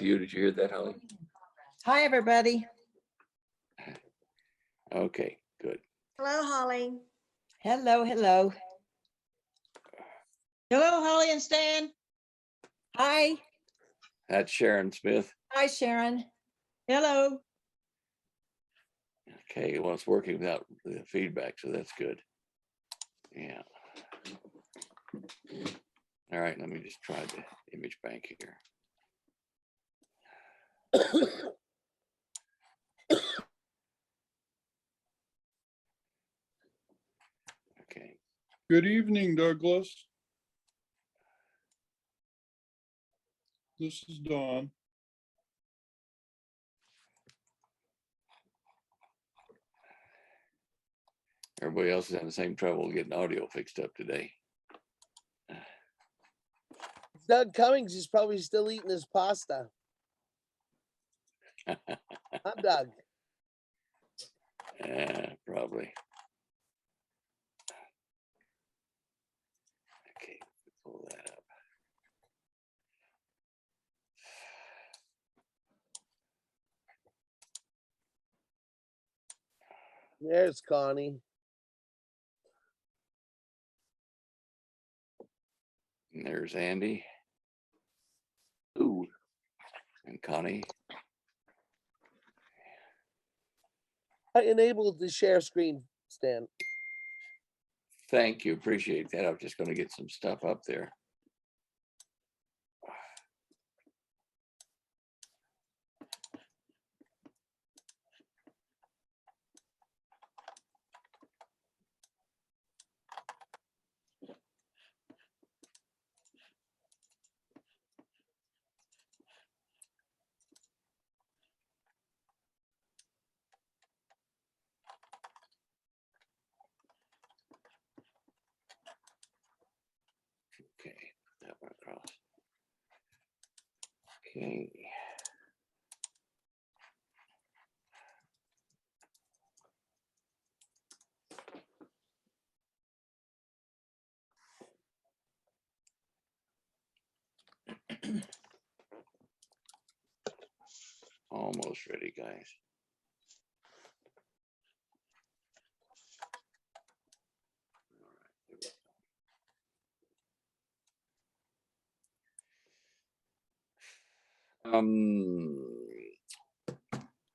to you. Did you hear that, Holly? Hi, everybody. Okay, good. Hello, Holly. Hello, hello. Hello, Holly and Stan. Hi. That's Sharon Smith. Hi, Sharon. Hello. Okay, well, it's working without the feedback, so that's good. Yeah. All right, let me just try the image bank here. Okay. Good evening, Douglas. This is Dawn. Everybody else is having the same trouble getting audio fixed up today. Doug Cummings is probably still eating his pasta. I'm Doug. Probably. Okay, pull that up. There's Connie. And there's Andy. Ooh. And Connie. I enabled the share screen, Stan. Thank you, appreciate that. I was just going to get some stuff up there. Okay, put that one across. Okay. Almost ready, guys.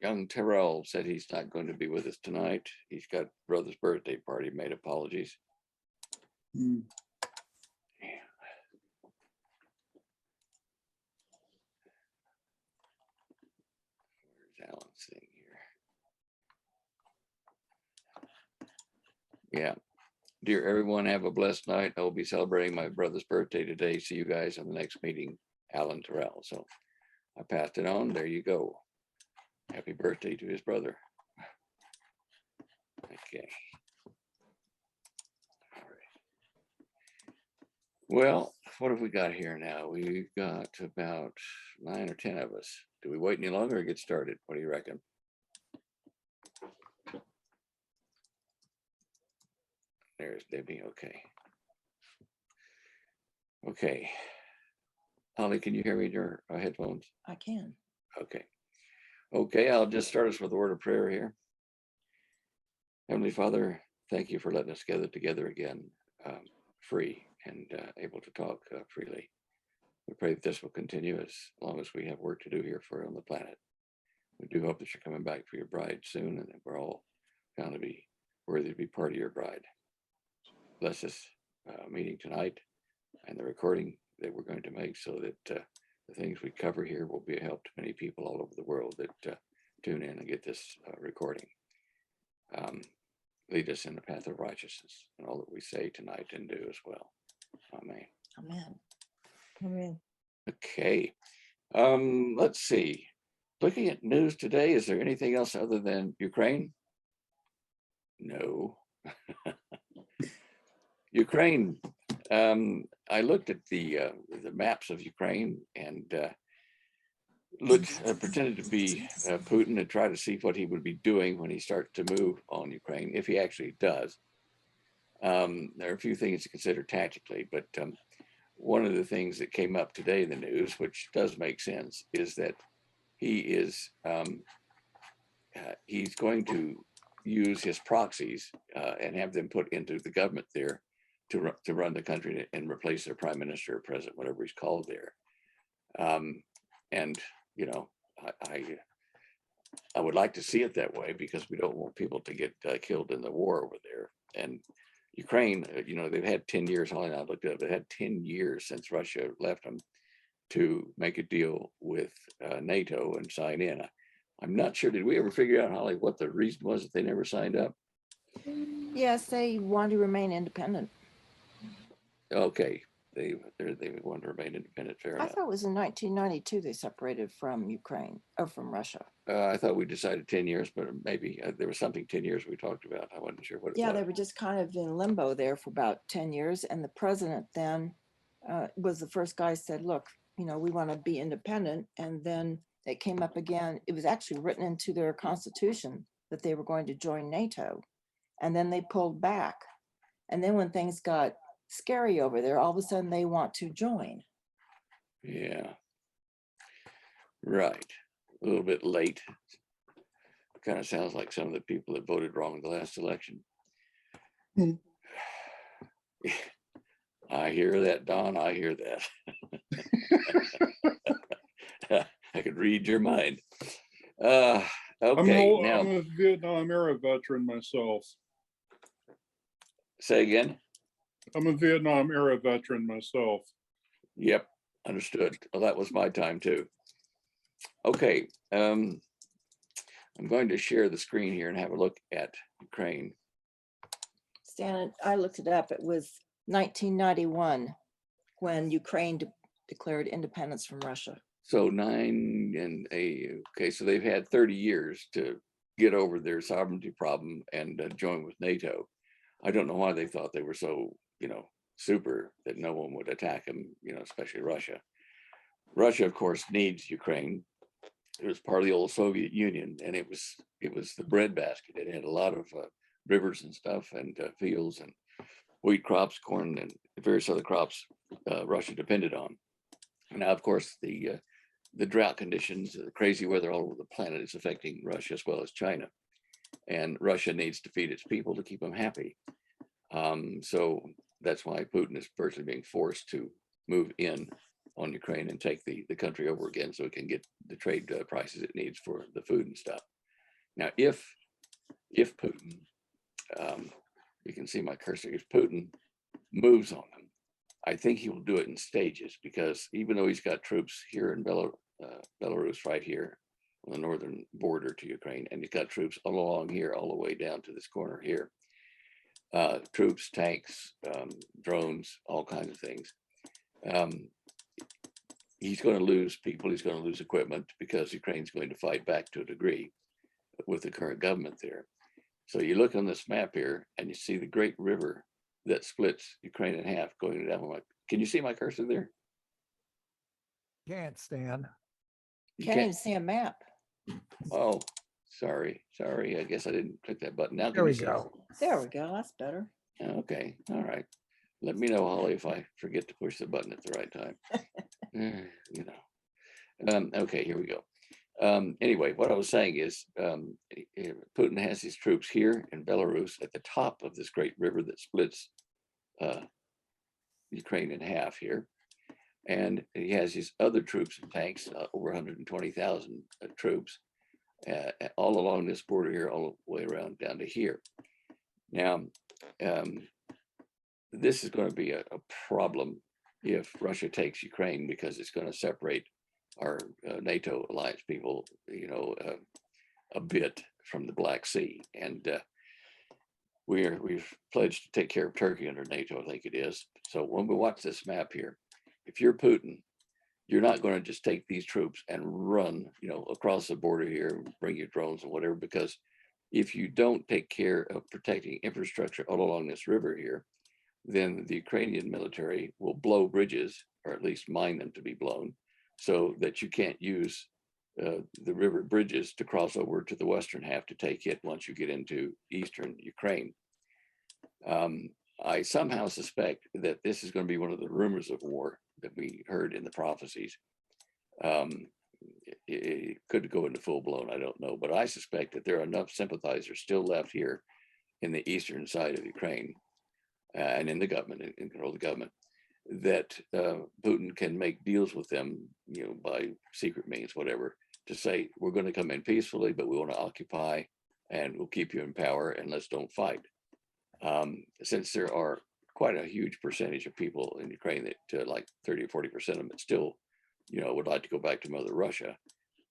Young Terrell said he's not going to be with us tonight. He's got brother's birthday party, made apologies. Hmm. Where's Alan's thing here? Yeah. Dear everyone, have a blessed night. I will be celebrating my brother's birthday today. See you guys on the next meeting, Alan Terrell. So I passed it on. There you go. Happy birthday to his brother. Okay. All right. Well, what have we got here now? We've got about 9 or 10 of us. Do we wait any longer or get started? What do you reckon? There's Debbie. Okay. Okay. Holly, can you hear me in your headphones? I can. Okay. Okay, I'll just start us with a word of prayer here. Heavenly Father, thank you for letting us gather together again, free and able to talk freely. We pray that this will continue as long as we have work to do here on the planet. We do hope that you're coming back for your bride soon and that we're all going to be worthy to be part of your bride. Bless this meeting tonight and the recording that we're going to make so that the things we cover here will be a help to many people all over the world that tune in and get this recording. Lead us in the path of righteousness and all that we say tonight and do as well. Amen. Amen. Amen. Okay. Let's see. Looking at news today, is there anything else other than Ukraine? No. Ukraine. I looked at the maps of Ukraine and pretended to be Putin and try to see what he would be doing when he starts to move on Ukraine, if he actually does. There are a few things to consider tactically, but one of the things that came up today in the news, which does make sense, is that he is he's going to use his proxies and have them put into the government there to run the country and replace their prime minister or president, whatever he's called there. And you know, I would like to see it that way because we don't want people to get killed in the war over there. And Ukraine, you know, they've had 10 years. I looked at it. They had 10 years since Russia left them to make a deal with NATO and sign in. I'm not sure. Did we ever figure out, Holly, what the reason was that they never signed up? Yes, they want to remain independent. Okay, they want to remain independent. Fair I enough. thought it was in 1992 they separated from Ukraine or from Russia. I thought we decided 10 years, but maybe there was something 10 years we talked about. I wasn't sure what it Yeah, was. they were just kind of in limbo there for about 10 years. And the president then was the first guy who said, look, you know, we want to be independent. And then it came up again. It was actually written into their constitution that they were going to join NATO. And then they pulled back. And then when things got scary over there, all of a sudden they want to join. Yeah. Right. A little bit late. Kind of sounds like some of the people that voted wrong in the last election. Hmm. I hear that, Don. I hear that. I could read your mind. Okay. Now, I'm a Vietnam era veteran myself. say again. I'm a Vietnam era veteran myself. Yep. Understood. Well, that was my time too. Okay. I'm going to share the screen here and have a look at Ukraine. Stan, I looked it up. It was 1991 when Ukraine declared independence from Russia. So 9 and 8. Okay, so they've had 30 years to get over their sovereignty problem and join with NATO. I don't know why they thought they were so, you know, super that no one would attack them, you know, especially Russia. Russia, of course, needs Ukraine. It was part of the old Soviet Union, and it was the breadbasket. It had a lot of rivers and stuff, and fields and wheat crops, corn, and various other crops Russia depended on. And now, of course, the drought conditions, the crazy weather all over the planet is affecting Russia as well as China. And Russia needs to feed its people to keep them happy. So that's why Putin is virtually being forced to move in on Ukraine and take the country over again so it can get the trade prices it needs for the food and stuff. Now, if Putin, you can see my cursor, if Putin moves on them, I think he will do it in stages, because even though he's got troops here in Belarus right here on the northern border to Ukraine, and he's got troops all along here, all the way down to this corner here, troops, tanks, drones, all kinds of things. He's going to lose people, he's going to lose equipment, because Ukraine's going to fight back to a degree with the current government there. So you look on this map here and you see the great river that splits Ukraine in half going down. Can you see my cursor there? Can't stand. You Can't even see a map. Oh, sorry. I guess I didn't click that button. Now, There can we you see? go. There we go. That's better. Okay, all right. Let me know, Holly, if I forget to push the button at the right time. You know. Okay, here we go. Anyway, what I was saying is Putin has his troops here in Belarus at the top of this great river that splits Ukraine in half here. And he has his other troops and tanks, over 120,000 troops, all along this border here, all the way around down to here. Now, this is going to be a problem if Russia takes Ukraine, because it's going to separate our NATO alliance people, you know, a bit from the Black Sea. And we've pledged to take care of Turkey under NATO, I think it is. So when we watch this map here, if you're Putin, you're not going to just take these troops and run, you know, across the border here, bring your drones and whatever, because if you don't take care of protecting infrastructure all along this river here, then the Ukrainian military will blow bridges, or at least mine them to be blown, so that you can't use the river bridges to cross over to the western half to take it once you get into eastern Ukraine. I somehow suspect that this is going to be one of the rumors of war that we heard in the prophecies. It could go into full blown, I don't know, but I suspect that there are enough sympathizers still left here in the eastern side of Ukraine and in the government, in control of the government, that Putin can make deals with them, by secret means, whatever, to say, we're going to come in peacefully, but we want to occupy and we'll keep you in power and let's don't fight. Since there are quite a huge percentage of people in Ukraine that like 30 or 40% of them still, would like to go back to Mother Russia,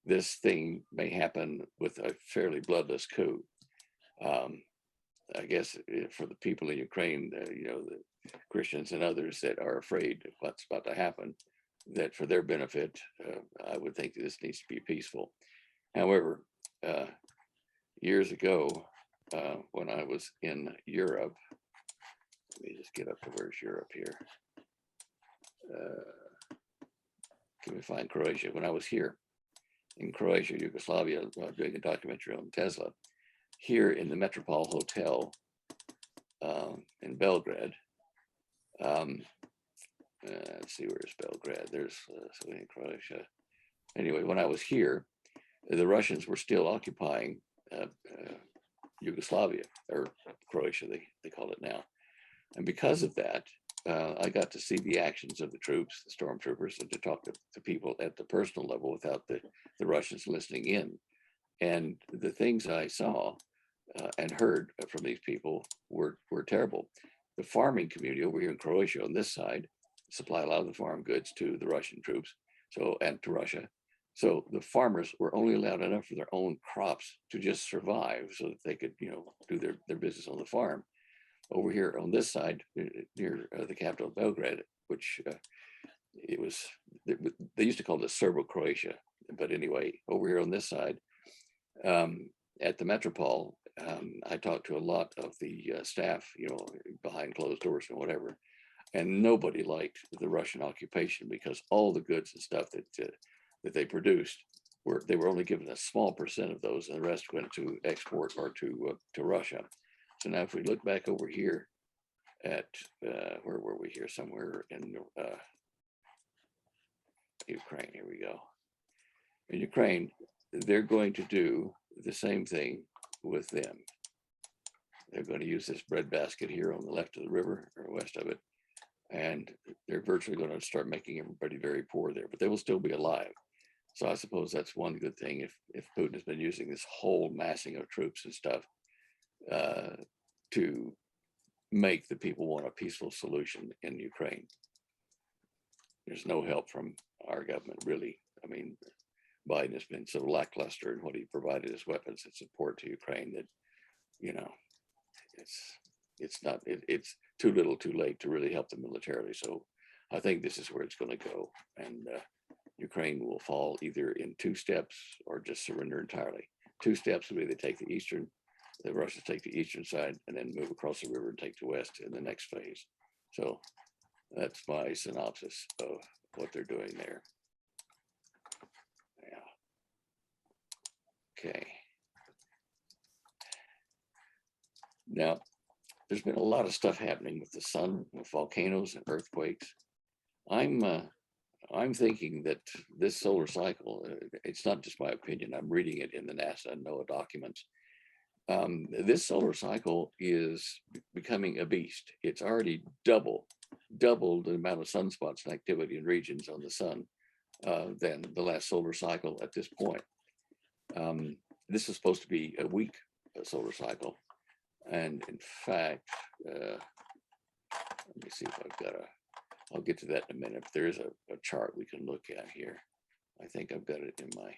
this thing may happen with a fairly bloodless coup. I guess for the people in Ukraine, the Christians and others that are afraid of what's about to happen, that for their benefit, I would think that this needs to be peaceful. However, years ago, when I was in Europe, let me just get up to where's Europe here. Can we find Croatia? When I was here in Croatia, Yugoslavia, doing a documentary on Tesla, here in the Metropole Hotel in Belgrade. Let's see, where's Belgrade? There's in Croatia. Anyway, when I was here, the Russians were still occupying Yugoslavia, or Croatia, they call it now. And because of that, I got to see the actions of the troops, the stormtroopers, and to talk to people at the personal level without the Russians listening in. And the things I saw and heard from these people were terrible. The farming community over here in Croatia on this side supply a lot of the farm goods to the Russian troops, and to Russia. So the farmers were only allowed enough for their own crops to just survive so that they could, do their business on the farm. Over here on this side, near the capital of Belgrade, which they used to call it Serbo-Croatia. But anyway, over here on this side, at the Metropole, I talked to a lot of the staff, behind closed doors and whatever, and nobody liked the Russian occupation because all the goods and stuff that they produced they were only given a small percent of those, and the rest went to export or to Russia. So now, if we look back over here at where were we here? Somewhere in Ukraine. Here we go. In Ukraine, they're going to do the same thing with them. They're going to use this breadbasket here on the left of the river or west of it, and they're virtually going to start making everybody very poor there, but they will still be alive. So I suppose that's one good thing if Putin has been using this whole massing of troops and stuff to make the people want a peaceful solution in Ukraine. There's no help from our government, really. I mean, Biden has been so lackluster in what he provided as weapons and support to Ukraine that, it's too little too late to really help them militarily. So I think this is where it's going to go. And Ukraine will fall either in 2 steps or just surrender entirely. 2 steps would be they take the Russians take the eastern side and then move across the river and take the west in the next phase. So that's my synopsis of what they're doing there. Yeah. Okay. Now, there's been a lot of stuff happening with the sun, with volcanoes and earthquakes. I'm thinking that this solar cycle, it's not just my opinion, I'm reading it in the NASA NOAA documents. This solar cycle is becoming a beast. It's already doubled the amount of sunspots and activity in regions on the sun than the last solar cycle at this point. This is supposed to be a weak solar cycle. And in fact, let me see if I'll get to that in a minute. But there is a chart we can look at here. I think I've got it in my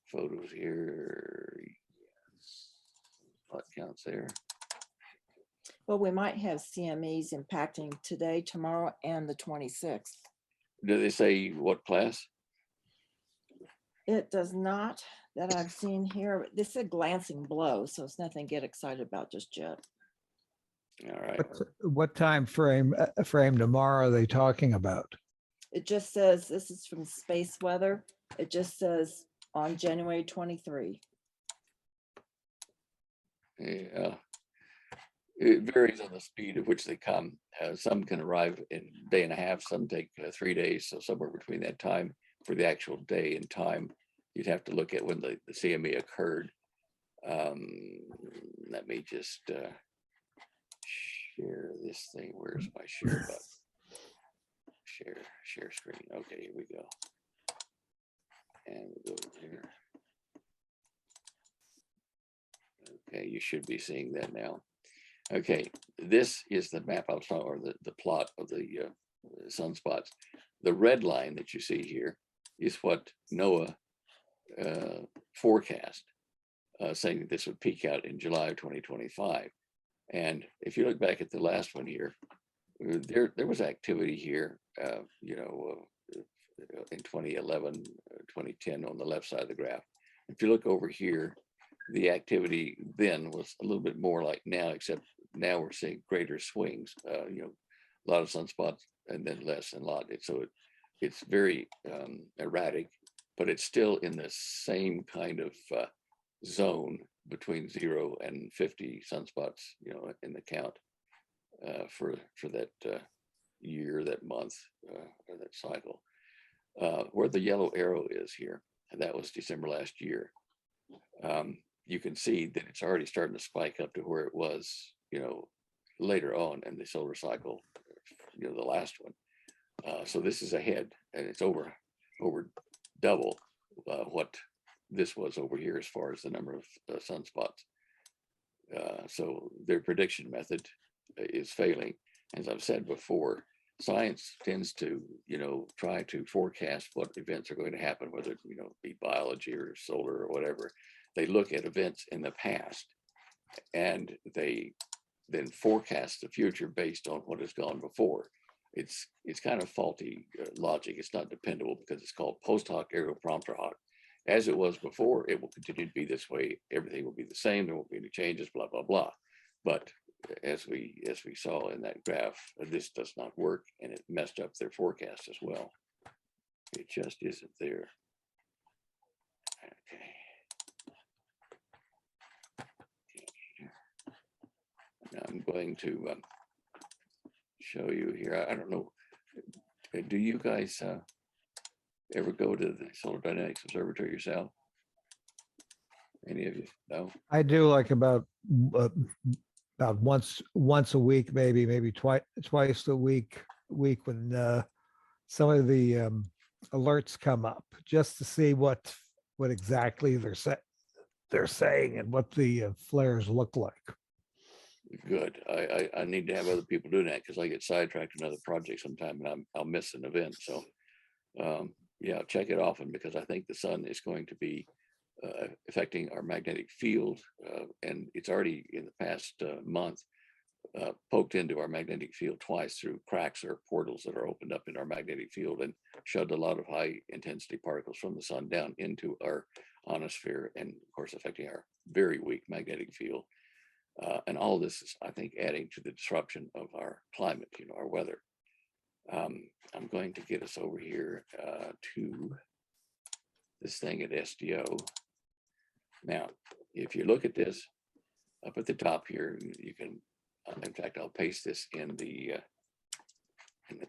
photos here. Yes. What counts there? Well, we might have CMEs impacting today, tomorrow, and the 26th. Do they say what class? It does not, that I've seen here. This is a glancing blow, so it's nothing to get excited about just yet. All right. What time frame tomorrow are they talking about? It just says, this is from Space Weather. It just says on January 23. Yeah. It varies on the speed at which they come. Some can arrive in a day and a half, some take 3 days. So somewhere between that time for the actual day and time, you'd have to look at when the CME occurred. Let me just share this thing. Where's my share button? Share screen. Okay, here we go. And we'll go here. Okay, you should be seeing that now. Okay, this is the map I'll show, or the plot of the sunspots. The red line that you see here is what NOAA forecast, saying that this would peak out in July of 2025. And if you look back at the last one here, there was activity here, in 2011, 2010 on the left side of the graph. If you look over here, the activity then was a little bit more like now, except now we're seeing greater swings, a lot of sunspots and then less and a lot. It's very erratic, but it's still in the same kind of zone between 0 and 50 sunspots, in the count for that year, that month, or that cycle. Where the yellow arrow is here, and that was December last year. You can see that it's already starting to spike up to where it was, later on in the solar cycle, the last one. So this is ahead, and it's over double what this was over here as far as the number of sunspots. So their prediction method is failing. As I've said before, science tends to, try to forecast what events are going to happen, whether it, be biology or solar or whatever. They look at events in the past and they then forecast the future based on what has gone before. It's kind of faulty logic. It's not dependable because it's called post hoc ergo propter hoc. As it was before, it will continue to be this way. Everything will be the same. There won't be any changes, blah, blah, blah. But as we saw in that graph, this does not work, and it messed up their forecast as well. It just isn't there. Okay. Now I'm going to show you here. I don't know. Do you guys ever go to the Solar Dynamics Observatory yourself? Any of you? No? I do like about once a week, maybe twice a week when some of the alerts come up, just to see what exactly they're saying and what the flares look like. Good. I need to have other people doing that because I get sidetracked in another project sometime and I'll miss an event. So yeah, check it often, because I think the sun is going to be affecting our magnetic field, and it's already in the past month poked into our magnetic field twice through cracks or portals that are opened up in our magnetic field and shoved a lot of high intensity particles from the sun down into our ionosphere, and of course affecting our very weak magnetic field. And all this is, I think, adding to the disruption of our climate, our weather. I'm going to get us over here to this thing at SDO. Now, if you look at this up at the top here, you can, in fact, I'll paste this in the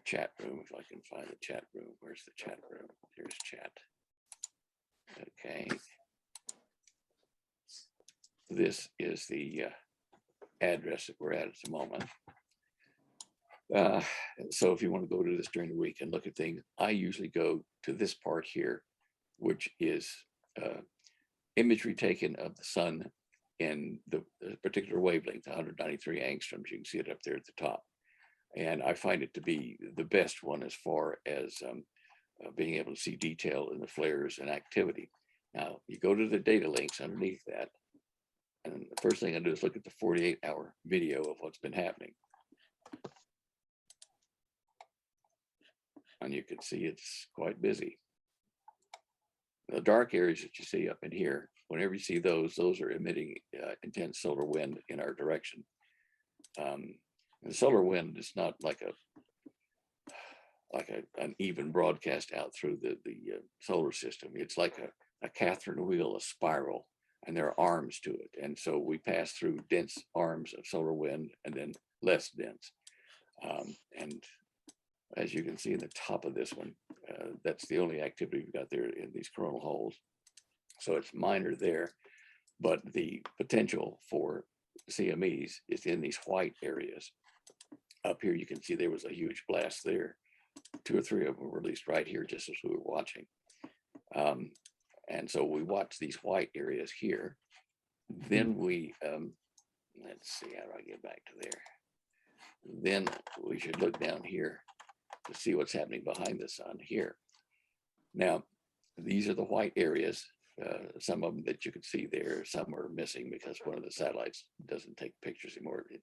chat room if I can find the chat room. Where's the chat room? Here's chat. Okay. This is the address that we're at the moment. So if you want to go to this during the week and look at things, I usually go to this part here, which is imagery taken of the sun in the particular wavelength, 193 angstroms. You can see it up there at the top. And I find it to be the best one as far as being able to see detail in the flares and activity. Now, you go to the data links underneath that, and the first thing I do is look at the 48-hour video of what's been happening. And you can see it's quite busy. The dark areas that you see up in here, whenever you see those are emitting intense solar wind in our direction. The solar wind is not like an even broadcast out through the solar system. It's like a Catherine wheel, a spiral and there are arms to it. And so we pass through dense arms of solar wind and then less dense. And as you can see in the top of this one, that's the only activity we've got there in these coronal holes. So it's minor there, but the potential for CMEs is in these white areas. Up here, you can see there was a huge blast there. 2 or 3 of them were released right here just as we were watching. And so we watch these white areas here. Then we, let's see, how do I get back to there? Then we should look down here to see what's happening behind the sun here. Now, these are the white areas. Some of them that you can see there, some are missing because one of the satellites doesn't take pictures anymore. It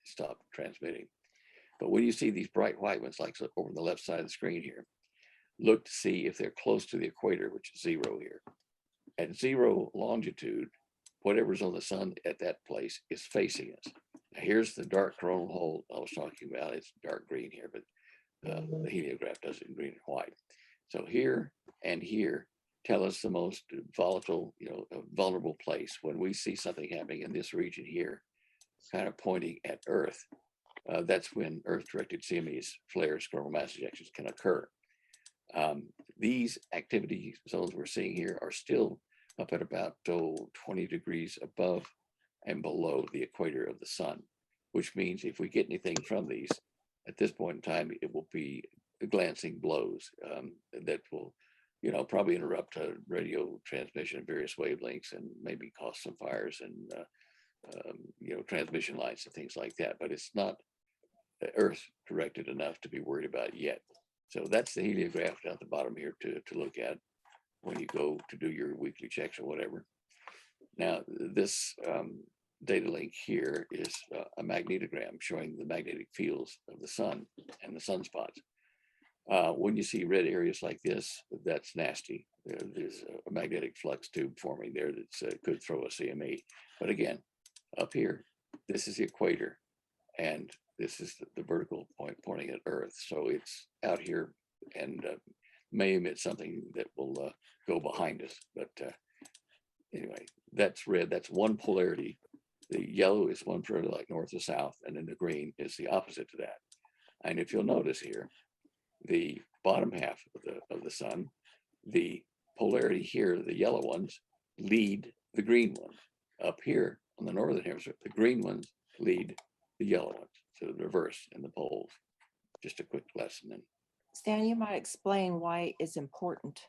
stopped transmitting. But when you see these bright white ones, like over the left side of the screen here, look to see if they're close to the equator, which is 0 here. At 0 longitude, whatever's on the sun at that place is facing us. Now, here's the dark coronal hole I was talking about. It's dark green here, but the heliograph does it in green and white. So here and here tell us the most volatile, vulnerable place. When we see something happening in this region here, kind of pointing at Earth, that's when Earth-directed CMEs, flares, coronal mass ejections can occur. These activity zones we're seeing here are still up at about 20 degrees above and below the equator of the sun, which means if we get anything from these, at this point in time, it will be glancing blows that will, probably interrupt radio transmission at various wavelengths and maybe cause some fires and, transmission lines and things like that. But it's not Earth directed enough to be worried about yet. So that's the heliograph down at the bottom here to look at when you go to do your weekly checks or whatever. Now, this data link here is a magnetogram showing the magnetic fields of the sun and the sunspots. When you see red areas like this, that's nasty. There's a magnetic flux tube forming there that could throw a CME. But again, up here, this is the equator, and this is the vertical point pointing at Earth. So it's out here and may emit something that will go behind us. But anyway, that's red. That's one polarity. The yellow is one polarity like north to south, and then the green is the opposite to that. And if you'll notice here, the bottom half of the sun, the polarity here, the yellow ones lead the green ones. Up here on the northern hemisphere, the green ones lead the yellow ones. So the reverse in the poles. Just a quick lesson. And Stan, you might explain why it's important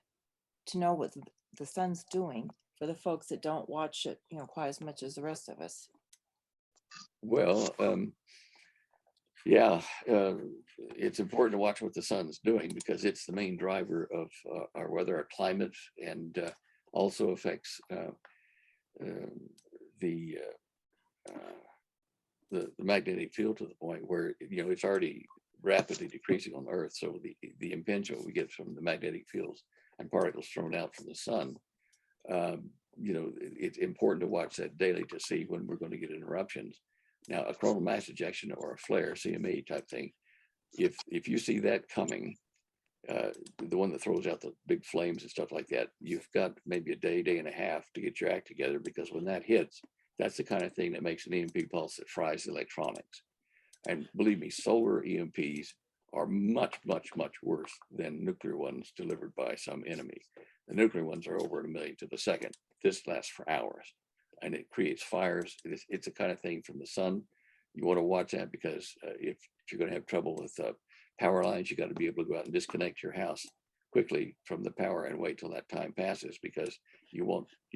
to know what the sun's doing for the folks that don't watch it, quite as much as the rest of us. well, it's important to watch what the sun's doing because it's the main driver of our weather, our climate, and also affects the magnetic field to the point where it's already rapidly decreasing on Earth. So the impingement we get from the magnetic fields and particles thrown out from the sun, it's important to watch that daily to see when we're going to get interruptions. Now, a coronal mass ejection or a flare, CME type thing, if you see that coming, the one that throws out the big flames and stuff like that, you've got maybe a day and a half to get your act together, because when that hits, that's the kind of thing that makes an EMP pulse that fries the electronics. And believe me, solar EMPs are much, much, much worse than nuclear ones delivered by some enemy. The nuclear ones are over 1 million to the second. This lasts for hours and it creates fires. It's a kind of thing from the sun. You want to watch that because if you're going to have trouble with power lines, you got to be able to go out and disconnect your house quickly from the power and wait till that time passes, because you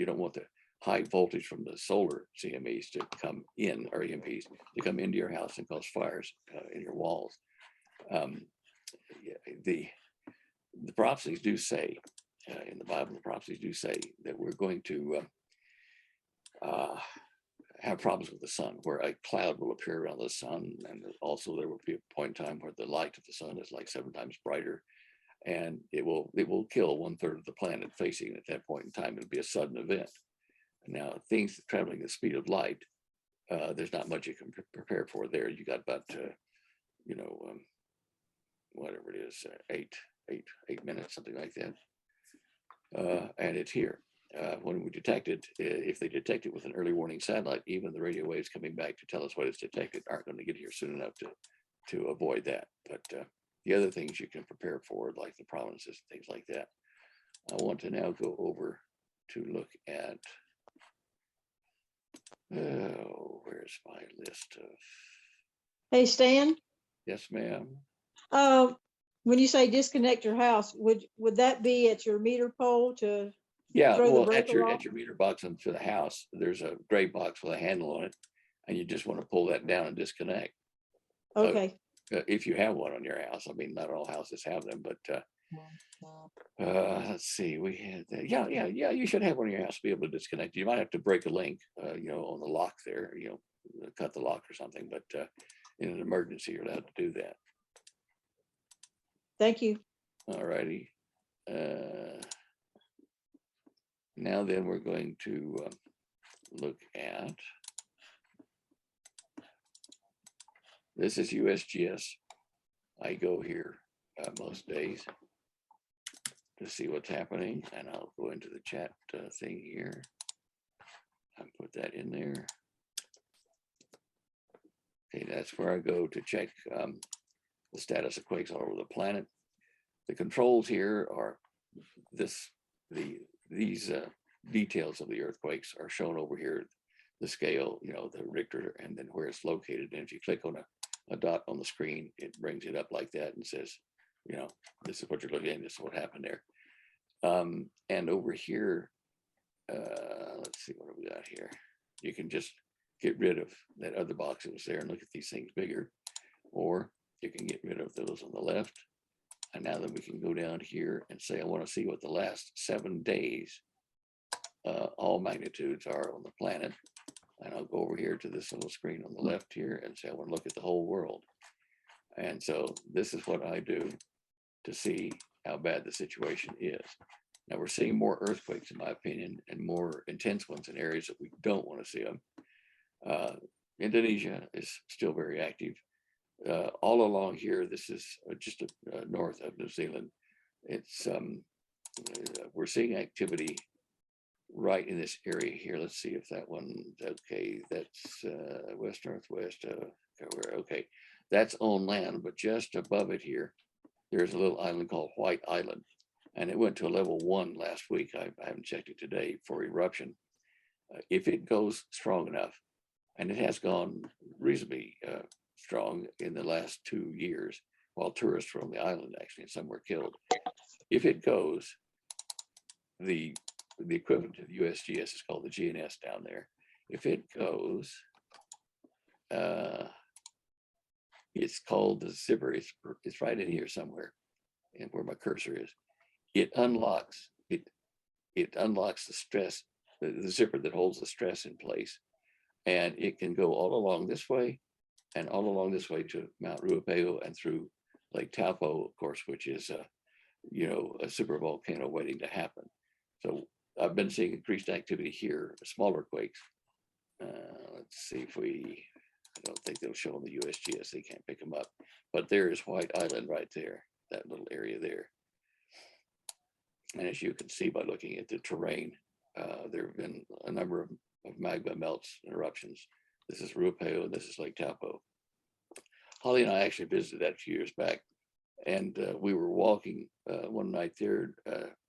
don't want the high voltage from the solar CMEs to come in, or EMPs to come into your house and cause fires in your walls. The prophecies do say in the Bible, the prophecies do say that we're going to have problems with the sun, where a cloud will appear around the sun, and also there will be a point in time where the light of the sun is like 7 times brighter, and it will kill 1/3 of the planet facing it at that point in time. It'll be a sudden event. Now, things traveling at the speed of light, there's not much you can prepare for there. You got about, whatever it is, 8 minutes, something like that. And it's here. when we detect it, if they detect it with an early warning satellite, even the radio waves coming back to tell us what it's detected aren't going to get here soon enough to avoid that. But the other things you can prepare for, like the prominences, things like that. I want to now go over to look at, oh, where's my list of, Hey, Stan, yes, ma'am. when you say disconnect your house, would that be at your meter pole to, Yeah, throw the well, breaker at off? your meter box onto the house, there's a gray box with a handle on it, and you just want to pull that down and disconnect. Okay, If you have one on your house. I mean, not all houses have them, but let's see, we had that. Yeah, you should have one on your house to be able to disconnect. You might have to break a link, on the lock there, cut the lock or something, but in an emergency, you're allowed to do that. thank you. All righty. Now then, we're going to look at, this is USGS. I go here most days to see what's happening, and I'll go into the chat thing here and put that in there. Okay, that's where I go to check the status of quakes all over the planet. The controls here are these details of the earthquakes are shown over here. The scale, the Richter, and then where it's located. And if you click on a dot on the screen, it brings it up like that and says, this is what you're looking at, this is what happened there. And over here, let's see, what do we got here? You can just get rid of that other box that was there and look at these things bigger, or you can get rid of those on the left. And now then we can go down here and say, I want to see what the last 7 days, all magnitudes are on the planet. And I'll go over here to this little screen on the left here and say, I want to look at the whole world. And so this is what I do to see how bad the situation is. Now we're seeing more earthquakes, in my opinion, and more intense ones in areas that we don't want to see them. Indonesia is still very active. All along here, this is just north of New Zealand. It's we're seeing activity right in this area here. Let's see if that one, okay, that's west northwest. Okay, that's on land, but just above it here, there's a little island called White Island, and it went to a level 1 last week. I haven't checked it today for eruption. If it goes strong enough, and it has gone reasonably strong in the last 2 years, while tourists were on the island actually, and some were killed. If it goes, the equivalent to the USGS is called the GNS down there. If it goes, it's called the zipper. It's right in here somewhere, and where my cursor is. It unlocks the stress, the zipper that holds the stress in place, and it can go all along this way, and all along this way to Mount Ruapeo and through Lake Taupo, of course, which is a super volcano waiting to happen. So I've been seeing increased activity here, smaller quakes. Let's see if I don't think they'll show on the USGS, they can't pick them up, but there is White Island right there, that little area there. And as you can see by looking at the terrain, there have been a number of magma melts and eruptions. This is Ruapeo, and this is Lake Taupo. Holly and I actually visited that a few years back, and we were walking one night there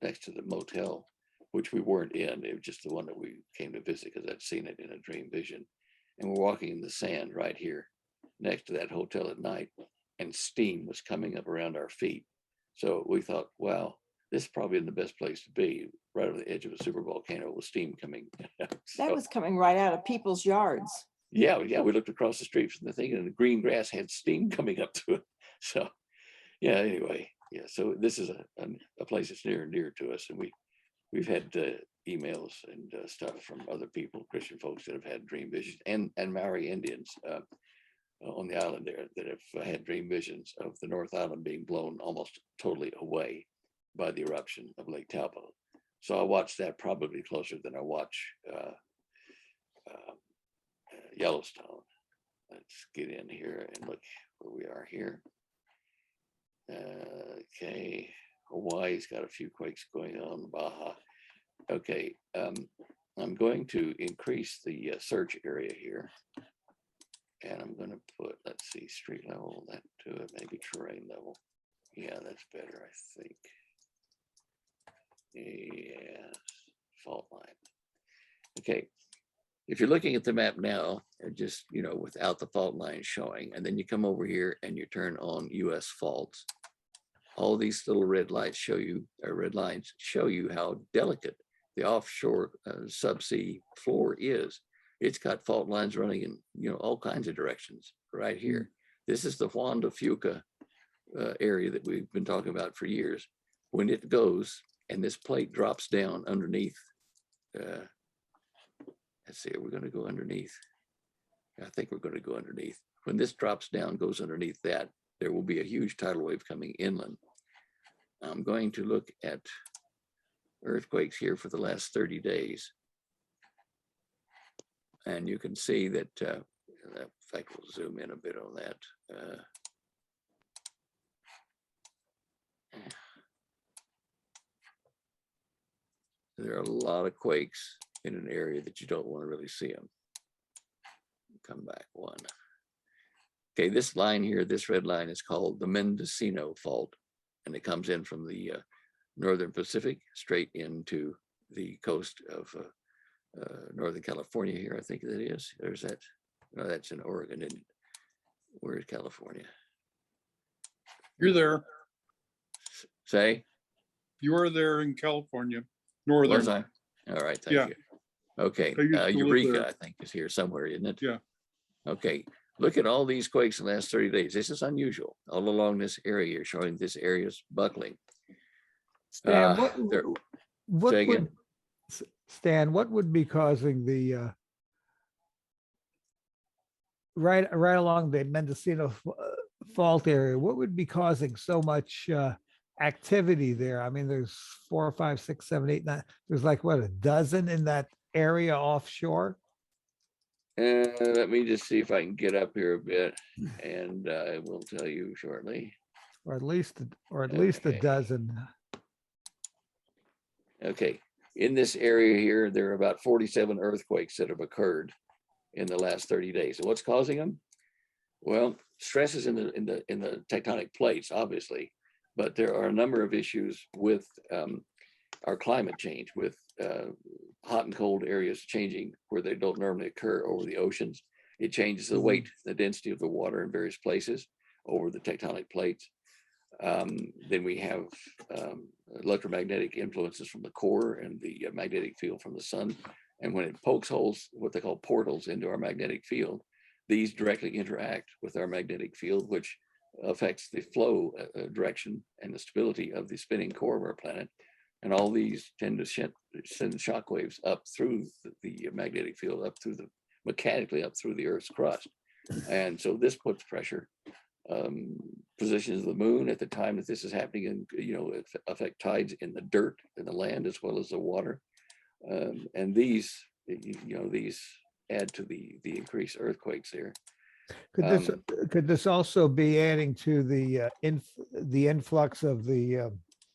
next to the motel, which we weren't in. It was just the one that we came to visit because I'd seen it in a dream vision. And we're walking in the sand right here next to that hotel at night, and steam was coming up around our feet. So we thought, wow, this is probably the best place to be, right on the edge of a super volcano with steam coming. That was coming right out of people's yards. Yeah, we looked across the street from the thing, and the green grass had steam coming up to it. So yeah, anyway, yeah, so this is a place that's near and dear to us, and we've had emails and stuff from other people, Christian folks that have had dream visions, and Maori Indians on the island there that have had dream visions of the North Island being blown almost totally away by the eruption of Lake Taupo. So I watch that probably closer than I watch Yellowstone. Let's get in here and look where we are here. Okay, Hawaii's got a few quakes going on, Baja. Okay, I'm going to increase the search area here. And I'm gonna put, let's see, street level, that to it, maybe terrain level. Yeah, that's better, I think. Yes, fault line. Okay, if you're looking at the map now, just, without the fault line showing, and then you come over here and you turn on US faults. All these little red lights show you, or red lines show you how delicate the offshore subsea floor is. It's got fault lines running in, all kinds of directions right here. This is the Juan de Fuca area that we've been talking about for years. When it goes and this plate drops down underneath, let's see, are we going to go underneath? I think we're going to go underneath. When this drops down, goes underneath that, there will be a huge tidal wave coming inland. I'm going to look at earthquakes here for the last 30 days. And you can see that, in fact, we'll zoom in a bit on that. There are a lot of quakes in an area that you don't want to really see them. Come back one. Okay, this line here, this red line is called the Mendocino Fault, and it comes in from the Northern Pacific straight into the coast of Northern California here, I think that is. There's that, no, that's in Oregon, and where's California? You're there. Say? You are there in California, Was northern. I? All right, Yeah. thank you. Okay, I used to live Eureka, there. I think, is here somewhere, isn't it? Yeah. Okay, look at all these quakes in the last 30 days. This is unusual. All along this area here, showing this area's buckling. Stan, there- what say would, again? Stan, what would be causing the, right along the Mendocino fault area, what would be causing so much activity there? I mean, there's 4, 5, 6, 7, 8, 9, there's like, what, a dozen in that area offshore? Let me just see if I can get up here a bit, and I will tell you shortly. Or at least a Okay. dozen. Okay, in this area here, there are about 47 earthquakes that have occurred in the last 30 days. And what's causing them? Well, stresses in the tectonic plates, obviously, but there are a number of issues with our climate change, with hot and cold areas changing where they don't normally occur over the oceans. It changes the weight, the density of the water in various places over the tectonic plates. Then we have electromagnetic influences from the core and the magnetic field from the sun. And when it pokes holes, what they call portals into our magnetic field, these directly interact with our magnetic field, which affects the flow direction and the stability of the spinning core of our planet. And all these tend to send shock waves up through the magnetic field, mechanically up through the Earth's crust. And so this puts pressure, positions of the moon at the time that this is happening, and it affect tides in the dirt, in the land, as well as the water. And these add to the increased earthquakes here. Could this also be adding to the influx of the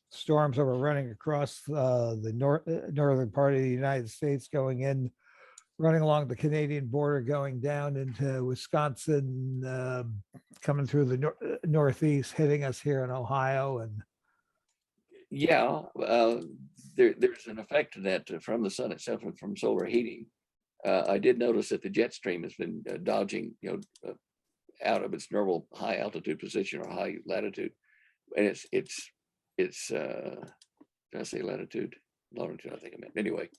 storms that were running across the northern part of the United States, going in, running along the Canadian border, going down into Wisconsin, coming through the northeast, hitting us here in Ohio? And Yeah, there's an effect to that from the sun itself and from solar heating. I did notice that the jet stream has been dodging, out of its normal high altitude position or high latitude, and it's did I say latitude? Longitude, I think I meant. Anyway,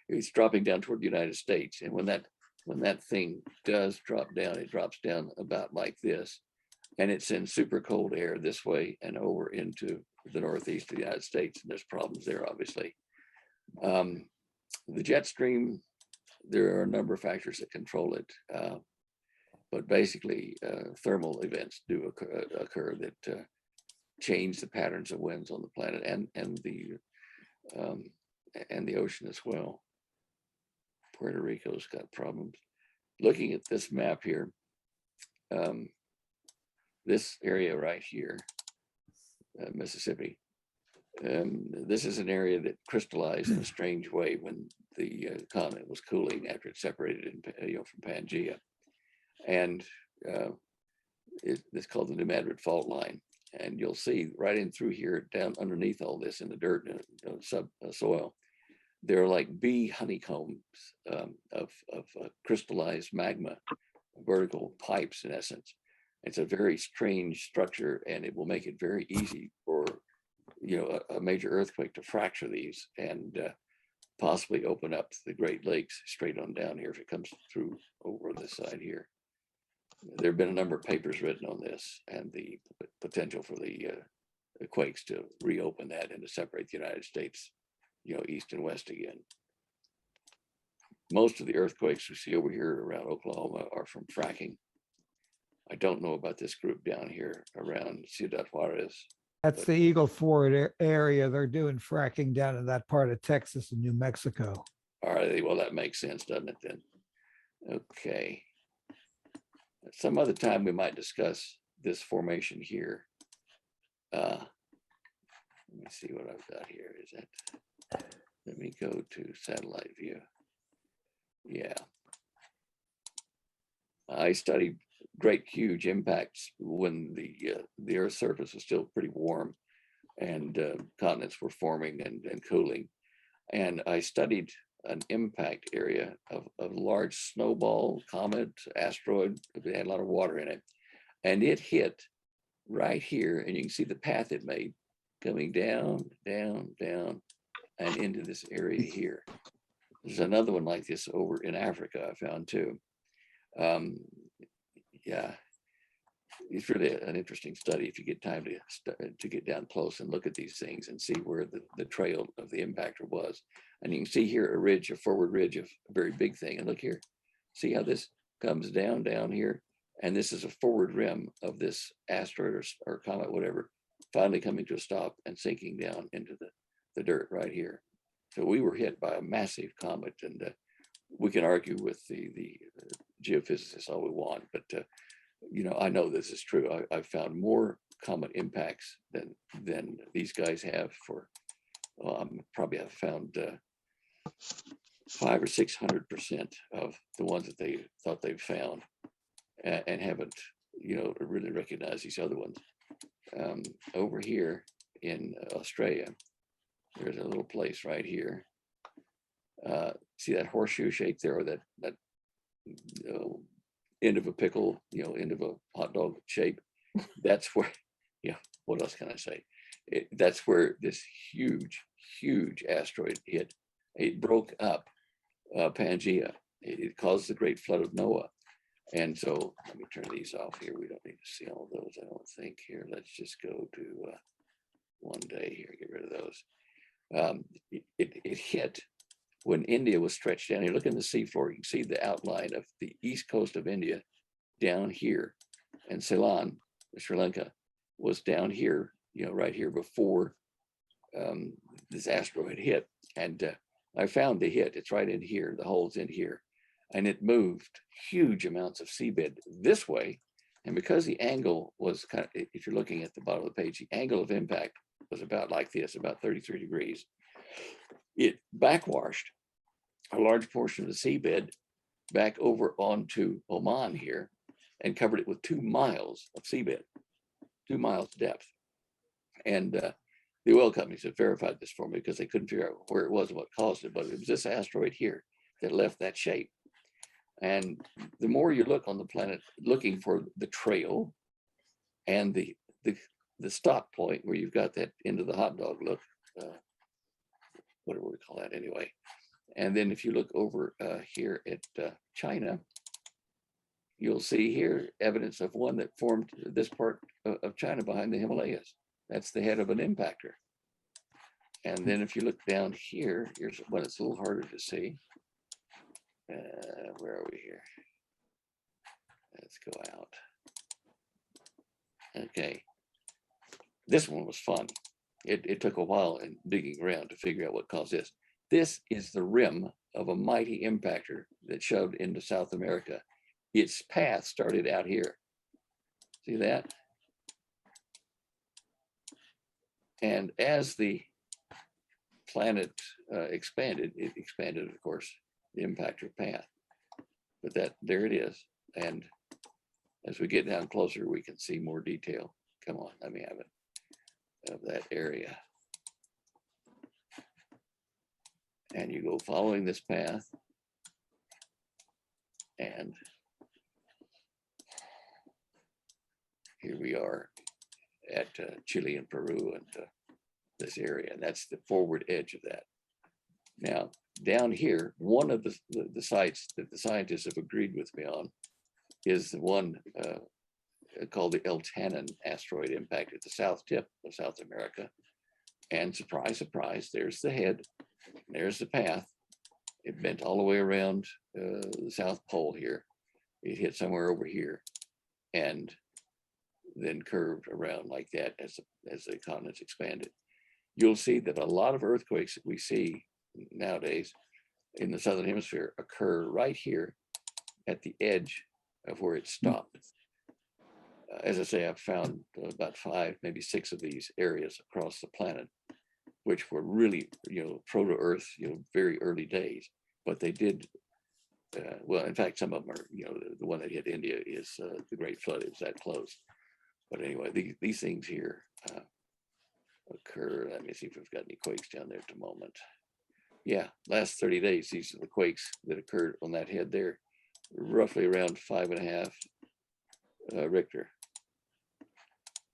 it's dropping down toward the United States, and when that thing does drop down, it drops down about like this, and it sends super cold air this way and over into the northeast of the United States, and there's problems there, obviously. The jet stream, there are a number of factors that control it, but basically thermal events do occur that change the patterns of winds on the planet and the ocean as well. Puerto Rico's got problems. Looking at this map here, this area right here, Mississippi, This is an area that crystallized in a strange way when the continent was cooling after it separated from Pangea. And it's called the New Madrid Fault Line. And you'll see right in through here, down underneath all this in the dirt and subsoil, there are like bee honeycombs of crystallized magma, vertical pipes in essence. It's a very strange structure, and it will make it very easy for a major earthquake to fracture these and possibly open up the Great Lakes straight on down here if it comes through over this side here. There have been a number of papers written on this and the potential for the quakes to reopen that and to separate the United States, east and west again. Most of the earthquakes we see over here around Oklahoma are from fracking. I don't know about this group down here around Ciudad Juarez. That's the Eagle Ford area. They're doing fracking down in that part of Texas and New Mexico. All right, well, that makes sense, doesn't it then? Okay. Some other time we might discuss this formation here. Let me see what I've got here. Is that, let me go to satellite view. Yeah. I studied great huge impacts when the Earth's surface was still pretty warm and continents were forming and cooling. And I studied an impact area of a large snowball, comet, asteroid. It had a lot of water in it. And it hit right here, and you can see the path it made coming down, down, down, and into this area here. There's another one like this over in Africa I found too. Yeah, it's really an interesting study if you get time to get down close and look at these things and see where the trail of the impactor was. And you can see here a ridge, a forward ridge of a very big thing. And look here, see how this comes down here? And this is a forward rim of this asteroid or comet, whatever, finally coming to a stop and sinking down into the dirt right here. So we were hit by a massive comet, and we can argue with the geophysicists all we want, but I know this is true. I've found more comet impacts than these guys have for, probably I've found 500 or 600% of the ones that they thought they've found and haven't, really recognized these other ones. Over here in Australia, there's a little place right here. See that horseshoe shape there, or that end of a pickle, end of a hot dog shape? That's where, what else can I say? That's where this huge asteroid hit. It broke up Pangea. It caused the great flood of Noah. And so let me turn these off here. We don't need to see all those, I don't think. Here, let's just go to one day here, get rid of those. It hit when India was stretched down. You look in the seafloor, you can see the outline of the east coast of India down here. And Ceylon, Sri Lanka, was down here, right here before this asteroid hit. And I found the hit. It's right in here. The hole's in here. And it moved huge amounts of seabed this way. And because the angle was kind of, if you're looking at the bottom of the page, the angle of impact was about like this, about 33 degrees. It backwashed a large portion of the seabed back over onto Oman here and covered it with 2 miles of seabed, 2 miles depth. And the oil companies have verified this for me because they couldn't figure out where it was and what caused it, but it was this asteroid here that left that shape. And the more you look on the planet looking for the trail and the stop point where you've got that end of the hot dog look, whatever we call that anyway. And then if you look over here at China, you'll see here evidence of one that formed this part of China behind the Himalayas. That's the head of an impactor. And then if you look down here, here's one that's a little harder to see. Where are we here? Let's go out. Okay. This one was fun. It took a while in digging around to figure out what caused this. This is the rim of a mighty impactor that shoved into South America. Its path started out here. See that? And as the planet expanded, it expanded, of course, the impactor path. But there it is. And as we get down closer, we can see more detail. Come on, let me have it, of that area. And you go following this path, and here we are at Chile and Peru and this area, and that's the forward edge of that. Now, down here, one of the sites that the scientists have agreed with me on is the one called the El Tanin asteroid impact at the south tip of South America. And surprise, surprise, there's the head, there's the path. It bent all the way around the South Pole here. It hit somewhere over here and then curved around like that as the continents expanded. You'll see that a lot of earthquakes that we see nowadays in the Southern Hemisphere occur right here at the edge of where it stopped. As I say, I've found about 5, maybe 6 of these areas across the planet, which were really, proto-Earth, very early days, but they did, well, in fact, some of them are, the one that hit India is the Great Flood. It was that close. But anyway, these things here occur. Let me see if we've got any quakes down there at the moment. Yeah, last 30 days, these are the quakes that occurred on that head there, roughly around 5.5 Richter.